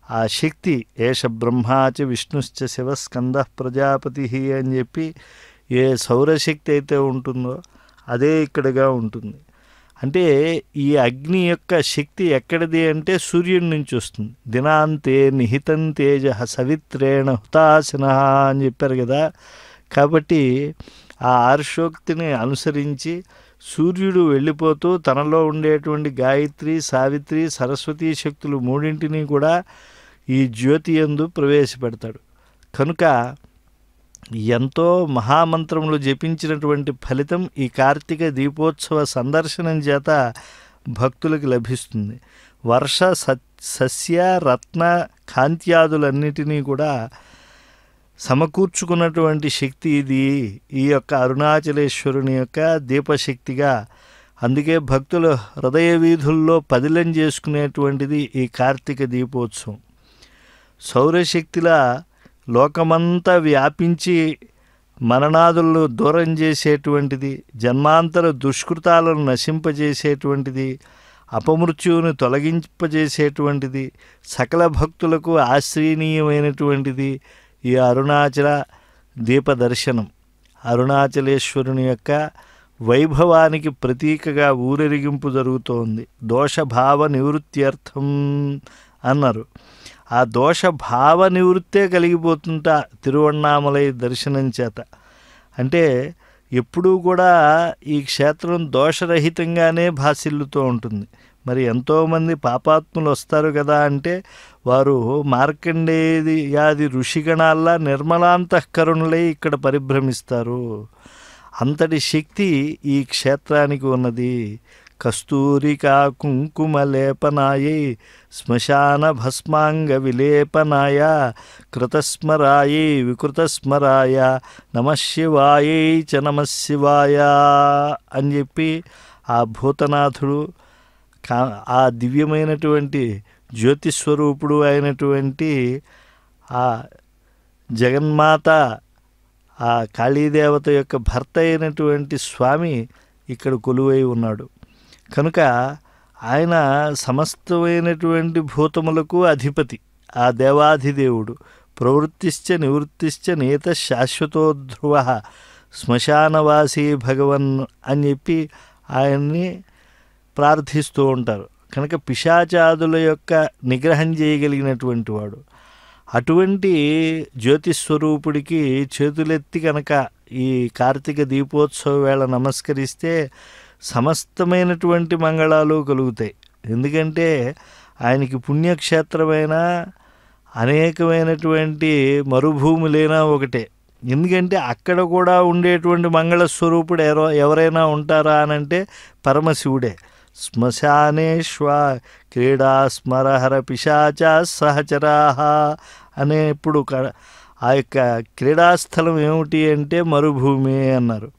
C: ఆ శక్తి ఏష బ్రహ్మాచ విష్ణుశ్చ శివస్కంద ప్రజాపతి అని చెప్పి ఏ సౌరశక్తి అయితే ఉంటుందో అదే ఇక్కడగా ఉంటుంది. అంటే ఈ అగ్ని యొక్క శక్తి ఎక్కడిది అంటే సూర్యుడి నుంచి వస్తుంది. దినాంతే నిహితం తేజ సవిత్రేణ హుతాశన అని చెప్పారు కదా. కాబట్టి ఆ ఆర్షోక్తిని అనుసరించి సూర్యుడు వెళ్ళిపోతూ తనలో ఉండేటువంటి గాయత్రి, సావిత్రి, సరస్వతీ శక్తులు మూడింటిని కూడా ఈ జ్యోతి యందు ప్రవేశపెడతాడు. కనుక ఎంతో మహామంత్రములు జపించినటువంటి ఫలితం ఈ కార్తీక దీపోత్సవ సందర్శనం చేత భక్తులకు లభిస్తుంది. వర్ష సస్య రత్న కాంత్యాదులన్నిటినీ కూడా సమకూర్చుకున్నటువంటి శక్తి ఇది ఈ యొక్క అరుణాచలేశ్వరుని యొక్క దీపశక్తిగా. అందుకే భక్తుల హృదయ వీధుల్లో పదిలం చేసుకునేటువంటిది ఈ కార్తీక దీపోత్సవం. సౌరశక్తిలా లోకమంతా వ్యాపించి మరణాదులను దూరం చేసేటువంటిది, జన్మాంతర దుష్కృతాలను నశింపజేసేటువంటిది, అపమృత్యువును తొలగింపజేసేటువంటిది, సకల భక్తులకు ఆశ్రయనీయమైనటువంటిది ఈ అరుణాచల దీపదర్శనం. అరుణాచలేశ్వరుని యొక్క వైభవానికి ప్రతీకగా ఊరేగింపు జరుగుతోంది. దోషభావ నివృత్త్యర్థం అన్నారు. ఆ దోషభావ నివృత్తే కలిగిపోతుంటా తిరువణ్ణామలై దర్శనం చేత. అంటే ఎప్పుడూ కూడా ఈ క్షేత్రం దోషరహితంగానే భాసిల్లుతూ ఉంటుంది. మరి ఎంతోమంది పాపాత్ములు వస్తారు కదా అంటే వారు మార్కండేయాది ఋషిగణాల్లా నిర్మలాంతఃకరుణులై ఇక్కడ పరిభ్రమిస్తారు. అంతటి శక్తి ఈ క్షేత్రానికి ఉన్నది. కస్తూరికా కుంకుమలేపనాయై శ్మశాన భస్మాంగ విలేపనాయ కృతస్మరాయై వికృతస్మరాయ నమశివాయై చ నమశివాయ అని చెప్పి ఆ భూతనాథుడు ఆ దివ్యమైనటువంటి జ్యోతిస్వరూపుడు అయినటువంటి ఆ జగన్మాత ఆ కాళీదేవత యొక్క భర్త అయినటువంటి స్వామి ఇక్కడ కొలువై ఉన్నాడు. కనుక ఆయన సమస్తమైనటువంటి భూతములకు అధిపతి. ఆ దేవాధిదేవుడు ప్రవృత్తిశ్చ నివృత్తిశ్చ నేత శాశ్వతో ధ్రువ శ్మశానవాసీ భగవన్ అని చెప్పి ఆయన్ని ప్రార్థిస్తూ ఉంటారు. కనుక పిశాచాదుల యొక్క నిగ్రహం చేయగలిగినటువంటి వాడు. అటువంటి జ్యోతిస్వరూపుడికి చేతులెత్తి కనుక ఈ కార్తీక దీపోత్సవ వేళ నమస్కరిస్తే సమస్తమైనటువంటి మంగళాలు కలుగుతాయి. ఎందుకంటే ఆయనకి పుణ్యక్షేత్రమైన అనేకమైనటువంటి మరుభూములైనా ఒకటే. ఎందుకంటే అక్కడ కూడా ఉండేటువంటి మంగళస్వరూపుడు ఎవరైనా ఉంటారా అనంటే పరమశివుడే. శ్మశానేశ్వ క్రీడా స్మరహర పిశాచా సహచరాహ అనేప్పుడు ఆ యొక్క క్రీడాస్థలం ఏమిటి అంటే మరుభూమి అన్నారు.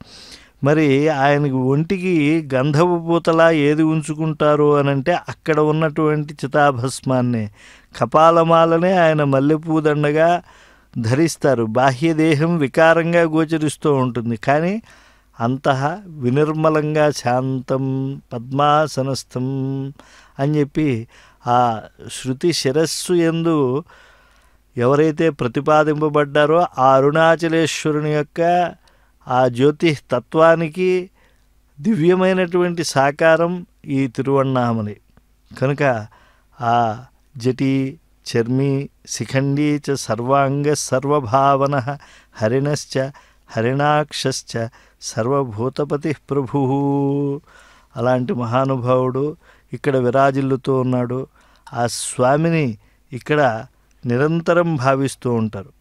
C: మరి ఆయనకి ఒంటికి గంధపు పూతలా ఏది ఉంచుకుంటారు అనంటే అక్కడ ఉన్నటువంటి చితాభస్మాన్నే, కపాలమాలనే ఆయన మల్లెపూ దండగా ధరిస్తారు. బాహ్యదేహం వికారంగా గోచరిస్తూ ఉంటుంది, కానీ అంతః వినిర్మలంగా శాంతం పద్మాసనస్థం అని చెప్పి ఆ శృతి శిరస్సు యందు ఎవరైతే ప్రతిపాదింపబడ్డారో ఆ అరుణాచలేశ్వరుని యొక్క ఆ జ్యోతి తత్వానికి దివ్యమైనటువంటి సాకారం ఈ తిరువణ్ణామలై. కనుక ఆ జటి చర్మి శిఖండీ చ సర్వాంగ సర్వభావన హరిణశ్చ హరిణాక్షశ్చ సర్వభూతపతి ప్రభు అలాంటి మహానుభావుడు ఇక్కడ విరాజిల్లుతూ ఉన్నాడు. ఆ స్వామిని ఇక్కడ నిరంతరం భావిస్తూ ఉంటారు.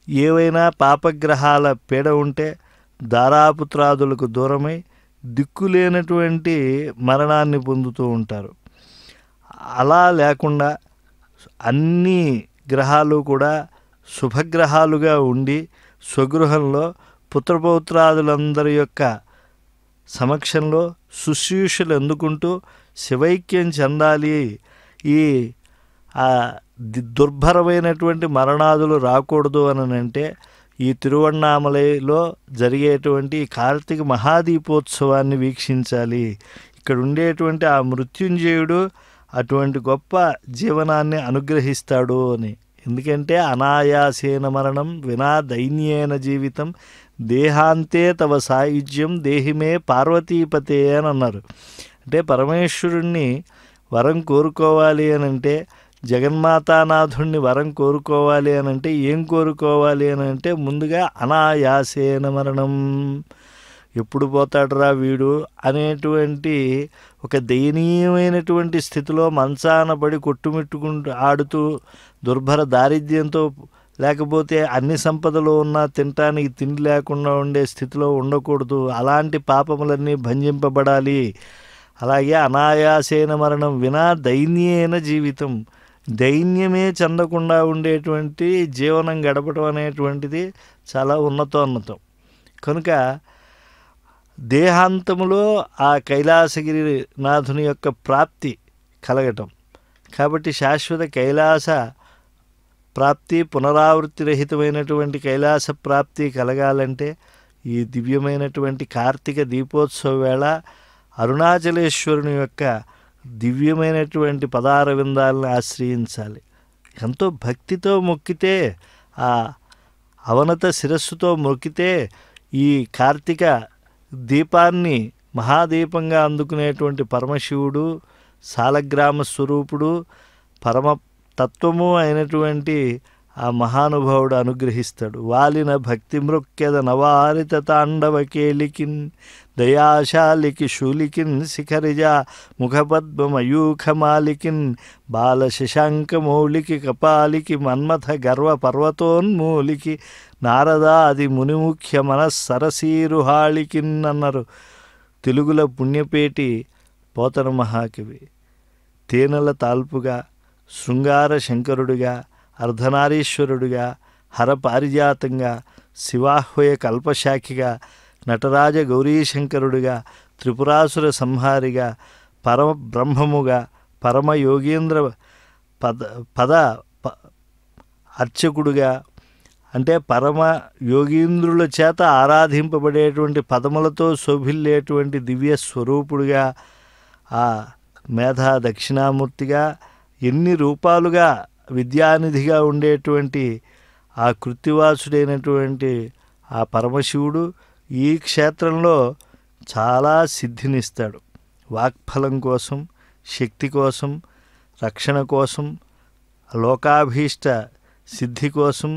C: ఏవైనా పాపగ్రహాల పీడ ఉంటే దారాపుత్రాదులకు దూరమై దిక్కులేనటువంటి మరణాన్ని పొందుతూ ఉంటారు. అలా లేకుండా అన్ని గ్రహాలు కూడా శుభగ్రహాలుగా ఉండి స్వగృహంలో పుత్రపౌత్రాదులందరి యొక్క సమక్షంలో శుశ్రూషలు అందుకుంటూ శివైక్యం చెందాలి, ఈ దుర్భరమైనటువంటి మరణాదులు రాకూడదు అని అంటే ఈ తిరువణ్ణామలైలో జరిగేటువంటి కార్తీక మహాదీపోత్సవాన్ని వీక్షించాలి. ఇక్కడ ఉండేటువంటి ఆ మృత్యుంజయుడు అటువంటి గొప్ప జీవనాన్ని అనుగ్రహిస్తాడు అని. ఎందుకంటే అనాయాసేన మరణం వినా దైన్యేన జీవితం దేహాంతే తవ సాయుజ్యం దేహిమే పార్వతీపతే అని అన్నారు. అంటే పరమేశ్వరుణ్ణి వరం కోరుకోవాలి అని అంటే, జగన్మాతానాథుణ్ణి వరం కోరుకోవాలి అని అంటే ఏం కోరుకోవాలి అని అంటే ముందుగా అనాయాసేన మరణం, ఎప్పుడు పోతాడురా వీడు అనేటువంటి ఒక దయనీయమైనటువంటి స్థితిలో మంచాన పడి కొట్టుమిట్టుకుంటూ ఆడుతూ దుర్భర దారిద్ర్యంతో, లేకపోతే అన్ని సంపదలు ఉన్నా తినటానికి తిండి లేకుండా ఉండే స్థితిలో ఉండకూడదు. అలాంటి పాపములన్నీ భంజింపబడాలి. అలాగే అనాయాసేన మరణం వినా దైన్యేన జీవితం, దైన్యమే చెందకుండా ఉండేటువంటి జీవనం గడపడం అనేటువంటిది చాలా ఉన్నతోన్నతం. కనుక దేహాంతములో ఆ కైలాసగిరి నాథుని యొక్క ప్రాప్తి కలగటం, కాబట్టి శాశ్వత కైలాస ప్రాప్తి, పునరావృత్తి రహితమైనటువంటి కైలాస ప్రాప్తి కలగాలంటే ఈ దివ్యమైనటువంటి కార్తీక దీపోత్సవ వేళ అరుణాచలేశ్వరుని యొక్క దివ్యమైనటువంటి పదార విందాలను ఆశ్రయించాలి. ఎంతో భక్తితో మొక్కితే, ఆ అవనత శిరస్సుతో మొక్కితే ఈ కార్తీక దీపాన్ని మహాదీపంగా అందుకునేటువంటి పరమశివుడు, సాలగ్రామ స్వరూపుడు, పరమ తత్వము అయినటువంటి ఆ మహానుభావుడు అనుగ్రహిస్తాడు. వాలిన భక్తి మృక్కెద నవారిత తాండవ కేలికిన్ దయాశాలికి శూలికిన్ శిఖరిజ ముఖపద్మయూఖమాలికిన్ బాల శశాంక మౌలికి కపాలికి మన్మథ గర్వ పర్వతోన్మూలికి నారదాది మునిముఖ్య మనస్సరసీరుహాళికిన్ అన్నారు తెలుగుల పుణ్యపేటి పోతన మహాకవి. తేనెల తాల్పుగా, శృంగార శంకరుడిగా, అర్ధనారీశ్వరుడిగా, హరపారిజాతంగా, శివాహ్వయ కల్పశాఖిగా, నటరాజ గౌరీశంకరుడిగా, త్రిపురాసుర సంహారిగా, పరమ బ్రహ్మముగా, పరమ యోగేంద్ర పద అర్చకుడుగా, అంటే పరమ యోగీంద్రుల చేత ఆరాధింపబడేటువంటి పదములతో శోభిల్లేటువంటి దివ్య స్వరూపుడుగా, ఆ మేధా దక్షిణామూర్తిగా, ఎన్ని రూపాలుగా విద్యానిధిగా ఉండేటువంటి ఆ కృత్తివాసుడైనటువంటి ఆ పరమశివుడు ఈ క్షేత్రంలో చాలా సిద్ధినిస్తాడు. వాక్ఫలం కోసం, శక్తి కోసం, రక్షణ కోసం, లోకాభీష్ట సిద్ధి కోసం,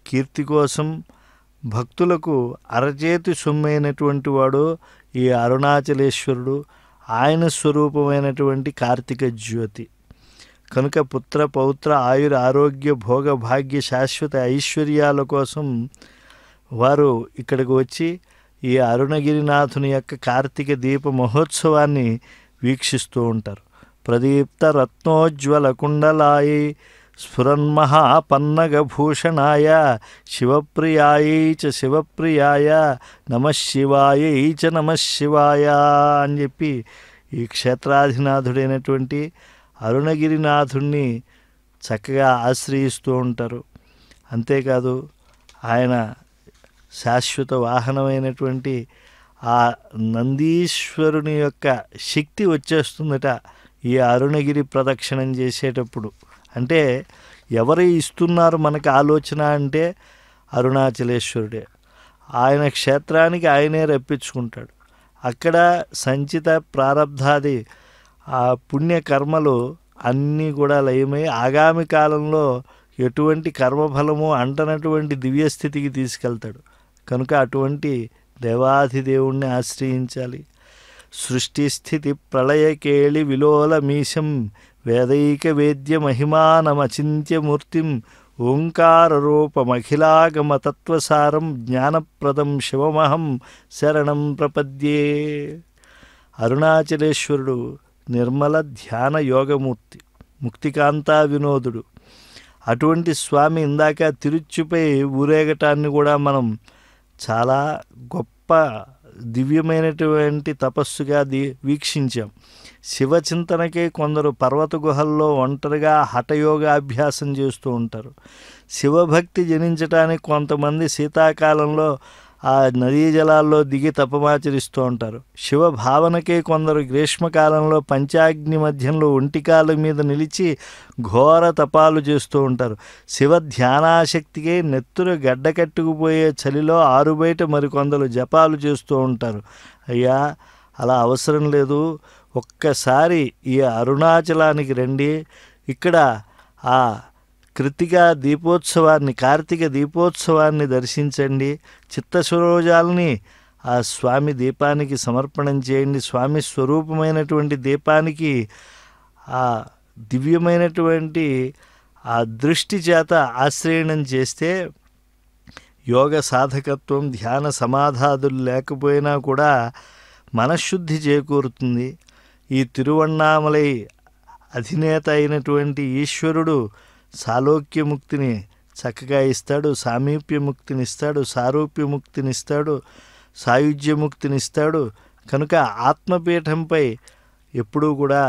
C: కీర్తి కోసం, భక్తులకు అరచేతి సొమ్మైనటువంటి వాడు ఈ అరుణాచలేశ్వరుడు. ఆయన స్వరూపమైనటువంటి కార్తీక జ్యోతి. కనుక పుత్ర పౌత్ర ఆయుర ఆరోగ్య భోగ భాగ్య శాశ్వత ఐశ్వర్యాల కోసం వారు ఇక్కడికి వచ్చి ఈ అరుణగిరినాథుని యొక్క కార్తీక దీప మహోత్సవాన్ని వీక్షిస్తూ ఉంటారు. ప్రదీప్త రత్నోజ్వల కుండలాయి స్ఫురన్మహాపన్నగభూషణాయ శివప్రియాయై చ శివప్రియాయ నమశివాయై చ నమశివాయ అని చెప్పి ఈ క్షేత్రాధినాథుడైనటువంటి అరుణగిరినాథుణ్ణి చక్కగా ఆశ్రయిస్తూ ఉంటారు. అంతేకాదు ఆయన శాశ్వత వాహనమైనటువంటి ఆ నందీశ్వరుని యొక్క శక్తి వచ్చేస్తుందట ఈ అరుణగిరి ప్రదక్షిణం చేసేటప్పుడు. అంటే ఎవరు ఇస్తున్నారు మనకు ఆలోచన అంటే అరుణాచలేశ్వరుడే. ఆయన క్షేత్రానికి ఆయనే రప్పించుకుంటాడు. అక్కడ సంచిత ప్రారబ్ధాది ఆ పుణ్యకర్మలు అన్నీ కూడా లయమై ఆగామి కాలంలో ఎటువంటి కర్మఫలము అంటనటువంటి దివ్యస్థితికి తీసుకెళ్తాడు. కనుక అటువంటి దేవాధిదేవుణ్ణి ఆశ్రయించాలి. సృష్టి స్థితి ప్రళయకేళి విలోల మీశం వేదైక వేద్య మహిమానమచింత్యమూర్తిం ఓంకారరూపమఖిలాగమతత్వసారం జ్ఞానప్రదం శివమహం శరణం ప్రపద్యే. అరుణాచలేశ్వరుడు నిర్మల ధ్యాన యోగమూర్తి, ముక్తికాంతా వినోదుడు. అటువంటి స్వామి ఇందాక తిరుచుపై ఊరేగటాన్ని కూడా మనం చాలా గొప్ప దివ్యమైనటువంటి తపస్సుగా వీక్షించాం. శివచింతనకే కొందరు పర్వత గుహల్లో ఒంటరిగా హఠయోగాభ్యాసం చేస్తూ ఉంటారు. శివభక్తి జనించటానికి కొంతమంది శీతాకాలంలో ఆ నదీ జలాల్లో దిగి తపమాచరిస్తూ ఉంటారు. శివ భావనకే కొందరు గ్రీష్మకాలంలో పంచాగ్ని మధ్యంలో ఒంటికాల మీద నిలిచి ఘోర తపాలు చేస్తూ ఉంటారు. శివ ధ్యానాశక్తికే నెత్తురు గడ్డకట్టుకుపోయే చలిలో ఆరుబయట మరికొందరు జపాలు చేస్తూ ఉంటారు. అయ్యా, అలా అవసరం లేదు. ఒక్కసారి ఈ అరుణాచలానికి రండి. ఇక్కడ ఆ కార్తీక దీపోత్సవాన్ని దర్శించండి. చిత్తస్వరోజాలని ఆ స్వామి దీపానికి సమర్పణం చేయండి. స్వామి స్వరూపమైనటువంటి దీపానికి ఆ దివ్యమైనటువంటి ఆ దృష్టి చేత ఆశ్రయణం చేస్తే యోగ సాధకత్వం, ధ్యాన సమాధాదులు లేకపోయినా కూడా మనశ్శుద్ధి చేకూరుతుంది. ఈ తిరువణ్ణామలై అధినేత అయినటువంటి ఈశ్వరుడు సాలోక్యముక్తిని చక్కగా ఇస్తాడు, సామీప్యముక్తినిస్తాడు, సారూప్యముక్తినిస్తాడు, సాయుజ్యముక్తినిస్తాడు. కనుక ఆత్మపీఠంపై ఎప్పుడూ కూడా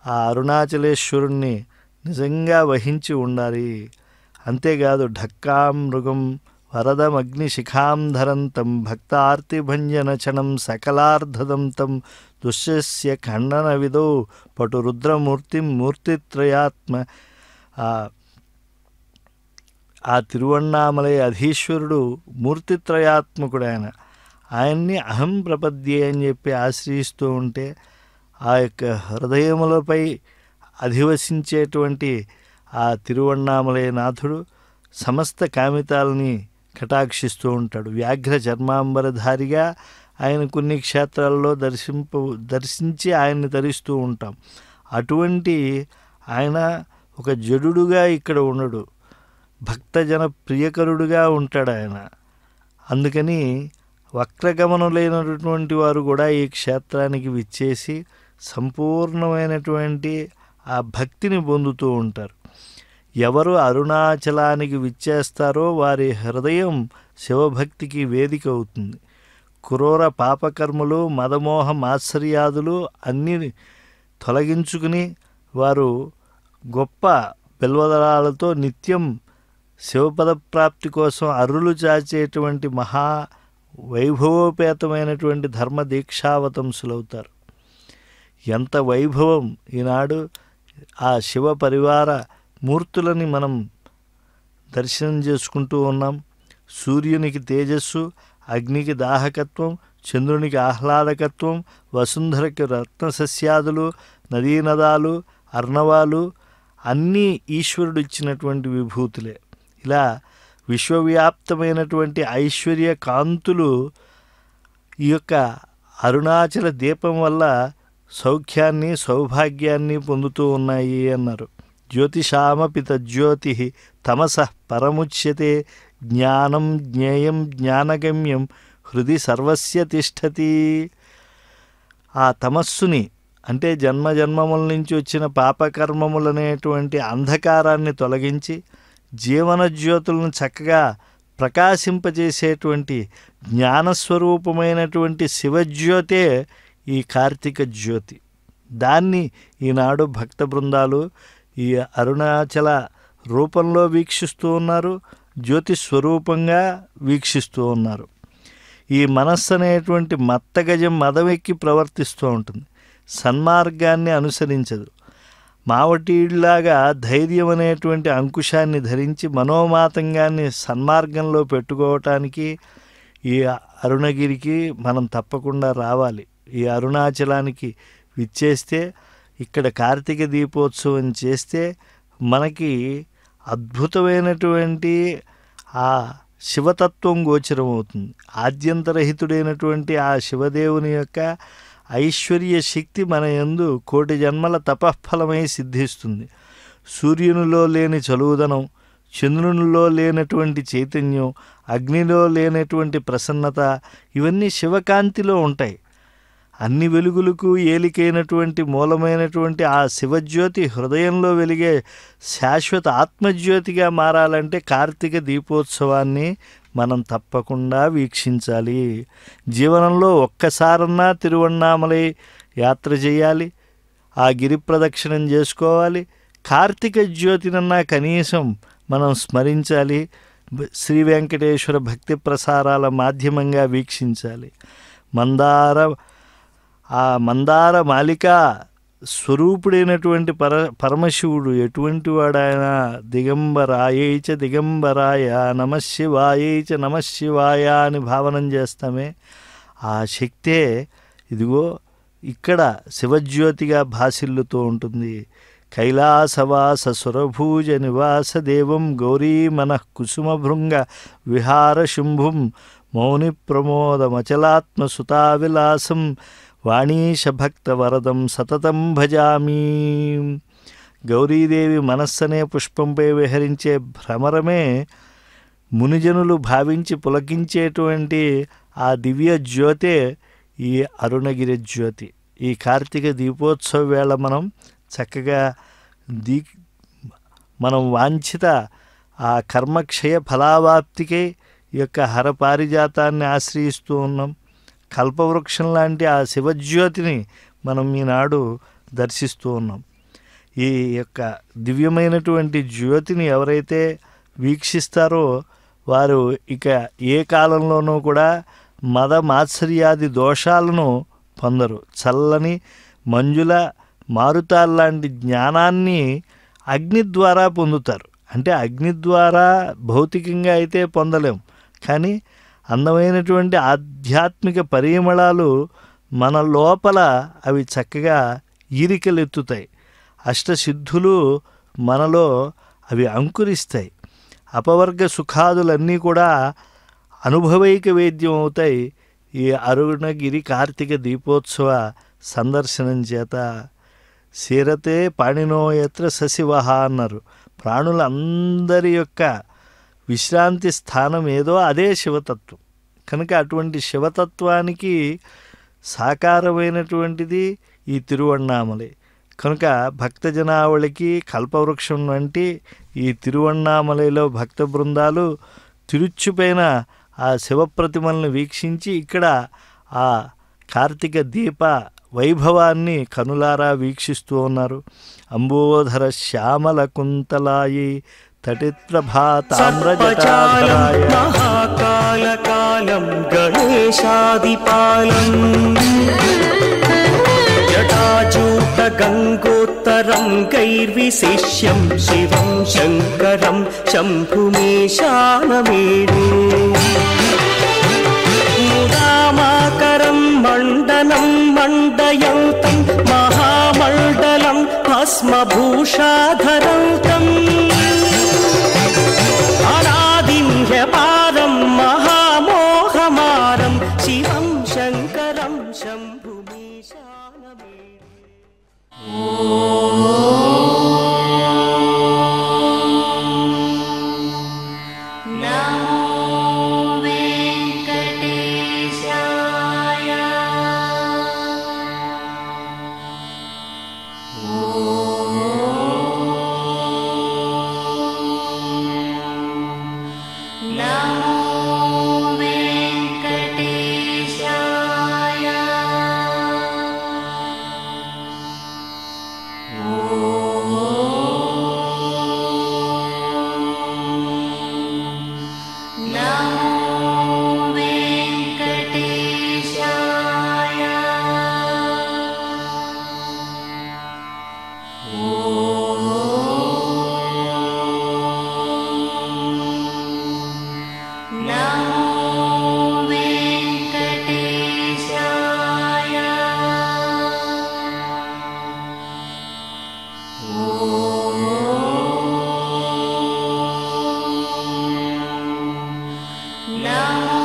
C: ఆ అరుణాచలేశ్వరుణ్ణి నిజంగా వహించి ఉండాలి. అంతేకాదు ఢక్కాం మృగం వరదమగ్నిశిఖాం ధరంతం భక్తార్తిభంజనచనం సకలార్ధదం తం దుశ్యస్య ఖండన విదో పటు రుద్రమూర్తిం మూర్తిత్రయాత్మ. ఆ తిరువణ్ణామలై అధీశ్వరుడు మూర్తిత్రయాత్మకుడు. ఆయన్ని అహం ప్రపద్యే అని చెప్పి ఆశ్రయిస్తూ ఉంటే ఆ యొక్క హృదయములపై అధివసించేటువంటి ఆ తిరువణ్ణామలై నాథుడు సమస్త కామితాలని కటాక్షిస్తూ ఉంటాడు. వ్యాఘ్ర చర్మాంబరధారిగా ఆయన కొన్ని క్షేత్రాల్లో దర్శించి ఆయన్ని ధరిస్తూ ఉంటాం. అటువంటి ఆయన ఒక జడుడుగా ఇక్కడ ఉండడు, భక్తజన ప్రియకరుడుగా ఉంటాడు ఆయన. అందుకని వక్రగమనులైనటువంటి వారు కూడా ఈ క్షేత్రానికి విచ్చేసి సంపూర్ణమైనటువంటి ఆ భక్తిని పొందుతూ ఉంటారు. ఎవరు అరుణాచలానికి విచ్చేస్తారో వారి హృదయం శివభక్తికి వేదిక అవుతుంది. క్రూర పాపకర్మలు, మదమోహ మాత్సర్యాదులు అన్నీ తొలగించుకుని వారు గొప్ప బిల్వదళాలతో నిత్యం శివపద ప్రాప్తి కోసం అర్రులు చాచేటువంటి మహా వైభవోపేతమైనటువంటి ధర్మ దీక్షావతంసులవుతారు. ఎంత వైభవం! ఈనాడు ఆ శివ పరివార మూర్తులని మనం దర్శనం చేసుకుంటూ ఉన్నాం. సూర్యునికి తేజస్సు, అగ్నికి దాహకత్వం, చంద్రునికి ఆహ్లాదకత్వం, వసుంధరకి రత్నసస్యాదులు, నదీనదాలు, అర్ణవాలు అన్నీ ఈశ్వరుడు ఇచ్చినటువంటి విభూతులే. ఇలా విశ్వవ్యాప్తమైనటువంటి ఐశ్వర్య కాంతులు ఈ యొక్క అరుణాచల దీపం వల్ల సౌఖ్యాన్ని, సౌభాగ్యాన్ని పొందుతూ ఉన్నాయి అన్నారు. జ్యోతిషామపి తజ్యోతి తమసః పరముచ్యతే జ్ఞానం జ్ఞేయం జ్ఞానగమ్యం హృది సర్వస్య తిష్టతి. ఆ తమస్సుని అంటే జన్మజన్మముల నుంచి వచ్చిన పాపకర్మములనేటువంటి అంధకారాన్ని తొలగించి జీవన జ్యోతులను చక్కగా ప్రకాశింపజేసేటువంటి జ్ఞానస్వరూపమైనటువంటి శివజ్యోతే ఈ కార్తీక జ్యోతి. దాన్ని ఈనాడు భక్త బృందాలు ఈ అరుణాచల రూపంలో వీక్షిస్తూ ఉన్నారు, జ్యోతి స్వరూపంగా వీక్షిస్తూ ఉన్నారు. ఈ మనస్సు అనేటువంటి మత్తగజం మదమెక్కి ప్రవర్తిస్తూ ఉంటుంది, సన్మార్గాన్ని అనుసరించదు. మావటీలాగా ధైర్యం అనేటువంటి అంకుశాన్ని ధరించి మనోమాతంగాన్ని సన్మార్గంలో పెట్టుకోవటానికి ఈ అరుణగిరికి మనం తప్పకుండా రావాలి. ఈ అరుణాచలానికి విచ్చేస్తే, ఇక్కడ కార్తీక దీపోత్సవం చేస్తే మనకి అద్భుతమైనటువంటి ఆ శివతత్వం గోచరమవుతుంది. ఆద్యంతరహితుడైనటువంటి ఆ శివదేవుని యొక్క ఐశ్వర్య శక్తి మన యందు కోటి జన్మల తపఃఫలమై సిద్ధిస్తుంది. సూర్యునిలో లేని చలువుదనం, చంద్రునిలో లేనటువంటి చైతన్యం, అగ్నిలో లేనటువంటి ప్రసన్నత, ఇవన్నీ శివకాంతిలో ఉంటాయి. అన్ని వెలుగులకు ఏలికైనటువంటి మూలమైనటువంటి ఆ శివజ్యోతి హృదయంలో వెలిగే శాశ్వత ఆత్మజ్యోతిగా మారాలంటే కార్తీక దీపోత్సవాన్ని మనం తప్పకుండా వీక్షించాలి. జీవనంలో ఒక్కసారన్నా తిరువణ్ణామలై యాత్ర చేయాలి, ఆ గిరి ప్రదక్షిణం చేసుకోవాలి. కార్తీక జ్యోతినన్నా కనీసం మనం స్మరించాలి, శ్రీ వెంకటేశ్వర భక్తి ప్రసారాల మాధ్యమంగా వీక్షించాలి. మందార మాలిక స్వరూపుడైనటువంటి పరమశివుడు ఎటువంటి వాడాయన? దిగంబరాయైచ దిగంబరాయ నమశివాయైచ నమశివాయ అని భావనం చేస్తామే. ఆ శక్తే ఇదిగో ఇక్కడ శివజ్యోతిగా భాసిల్లుతూ ఉంటుంది. కైలాసవాస సురభూజ నివాస దేవం గౌరీ మనః కుసుమభృంగ విహార శుంభుం మౌని ప్రమోదమచలాత్మ సుతావిలాసం వాణీశ భక్త వరదం సతతం భజామి. గౌరీదేవి మనస్సనే పుష్పంపై విహరించే భ్రమరమే మునిజనులు భావించి పులకించేటువంటి ఆ దివ్య జ్యోతే ఈ అరుణగిరి జ్యోతి. ఈ కార్తీక దీపోత్సవ వేళ మనం చక్కగా మనం వాంఛిత ఆ కర్మక్షయ ఫలావాప్తికే ఈ యొక్క హరపారిజాతాన్ని ఆశ్రయిస్తూ ఉన్నాం. కల్పవృక్షం లాంటి ఆ శివజ్యోతిని మనం ఈనాడు దర్శిస్తూ ఉన్నాం. ఈ యొక్క దివ్యమైనటువంటి జ్యోతిని ఎవరైతే వీక్షిస్తారో వారు ఇక ఏ కాలంలోనూ కూడా మద మాత్సర్యాది దోషాలను పొందరు. చల్లని మంజుల మారుతాల్లాంటి జ్ఞానాన్ని అగ్ని ద్వారా పొందుతారు. అంటే అగ్ని ద్వారా భౌతికంగా అయితే పొందలేం, కానీ అందమైనటువంటి ఆధ్యాత్మిక పరిమళాలు మన లోపల అవి చక్కగా ఈరికలెత్తుతాయి. అష్టసిద్ధులు మనలో అవి అంకురిస్తాయి. అపవర్గ సుఖాదులన్నీ కూడా అనుభవైక వేద్యం అవుతాయి ఈ అరుణగిరి కార్తీక దీపోత్సవ సందర్శనం చేత. శీరతే పాణినోయత్ర సశివహ అన్నారు. ప్రాణులందరి యొక్క విశ్రాంతి స్థానం ఏదో అదే శివతత్వం. కనుక అటువంటి శివతత్వానికి సాకారమైనటువంటిది ఈ తిరువణ్ణామలై. కనుక భక్తజనావళికి కల్పవృక్షం వంటి ఈ తిరువణ్ణామలైలో భక్త బృందాలు తిరుచుపైన ఆ శివప్రతిమలను వీక్షించి ఇక్కడ ఆ కార్తీక దీప వైభవాన్ని కనులారా వీక్షిస్తూ ఉన్నారు. అంబోధర శ్యామల కుంతలాయి తటిత్రభాతామ్రజటాధరాయ
B: మహాకాలకాలం గణేశాదిపాలం జటాజూట గంగోత్తరం కైర్విశిష్యం శివం శంకరం శంభుమేశానమేడే ముదామాకరం మండనం మండయంతం మహామండలం భస్మభూషాధరంతం అనాదిన్యపారం మహామోహమారం శివం శంకరం శంభుమీశానమేడే.
D: Namo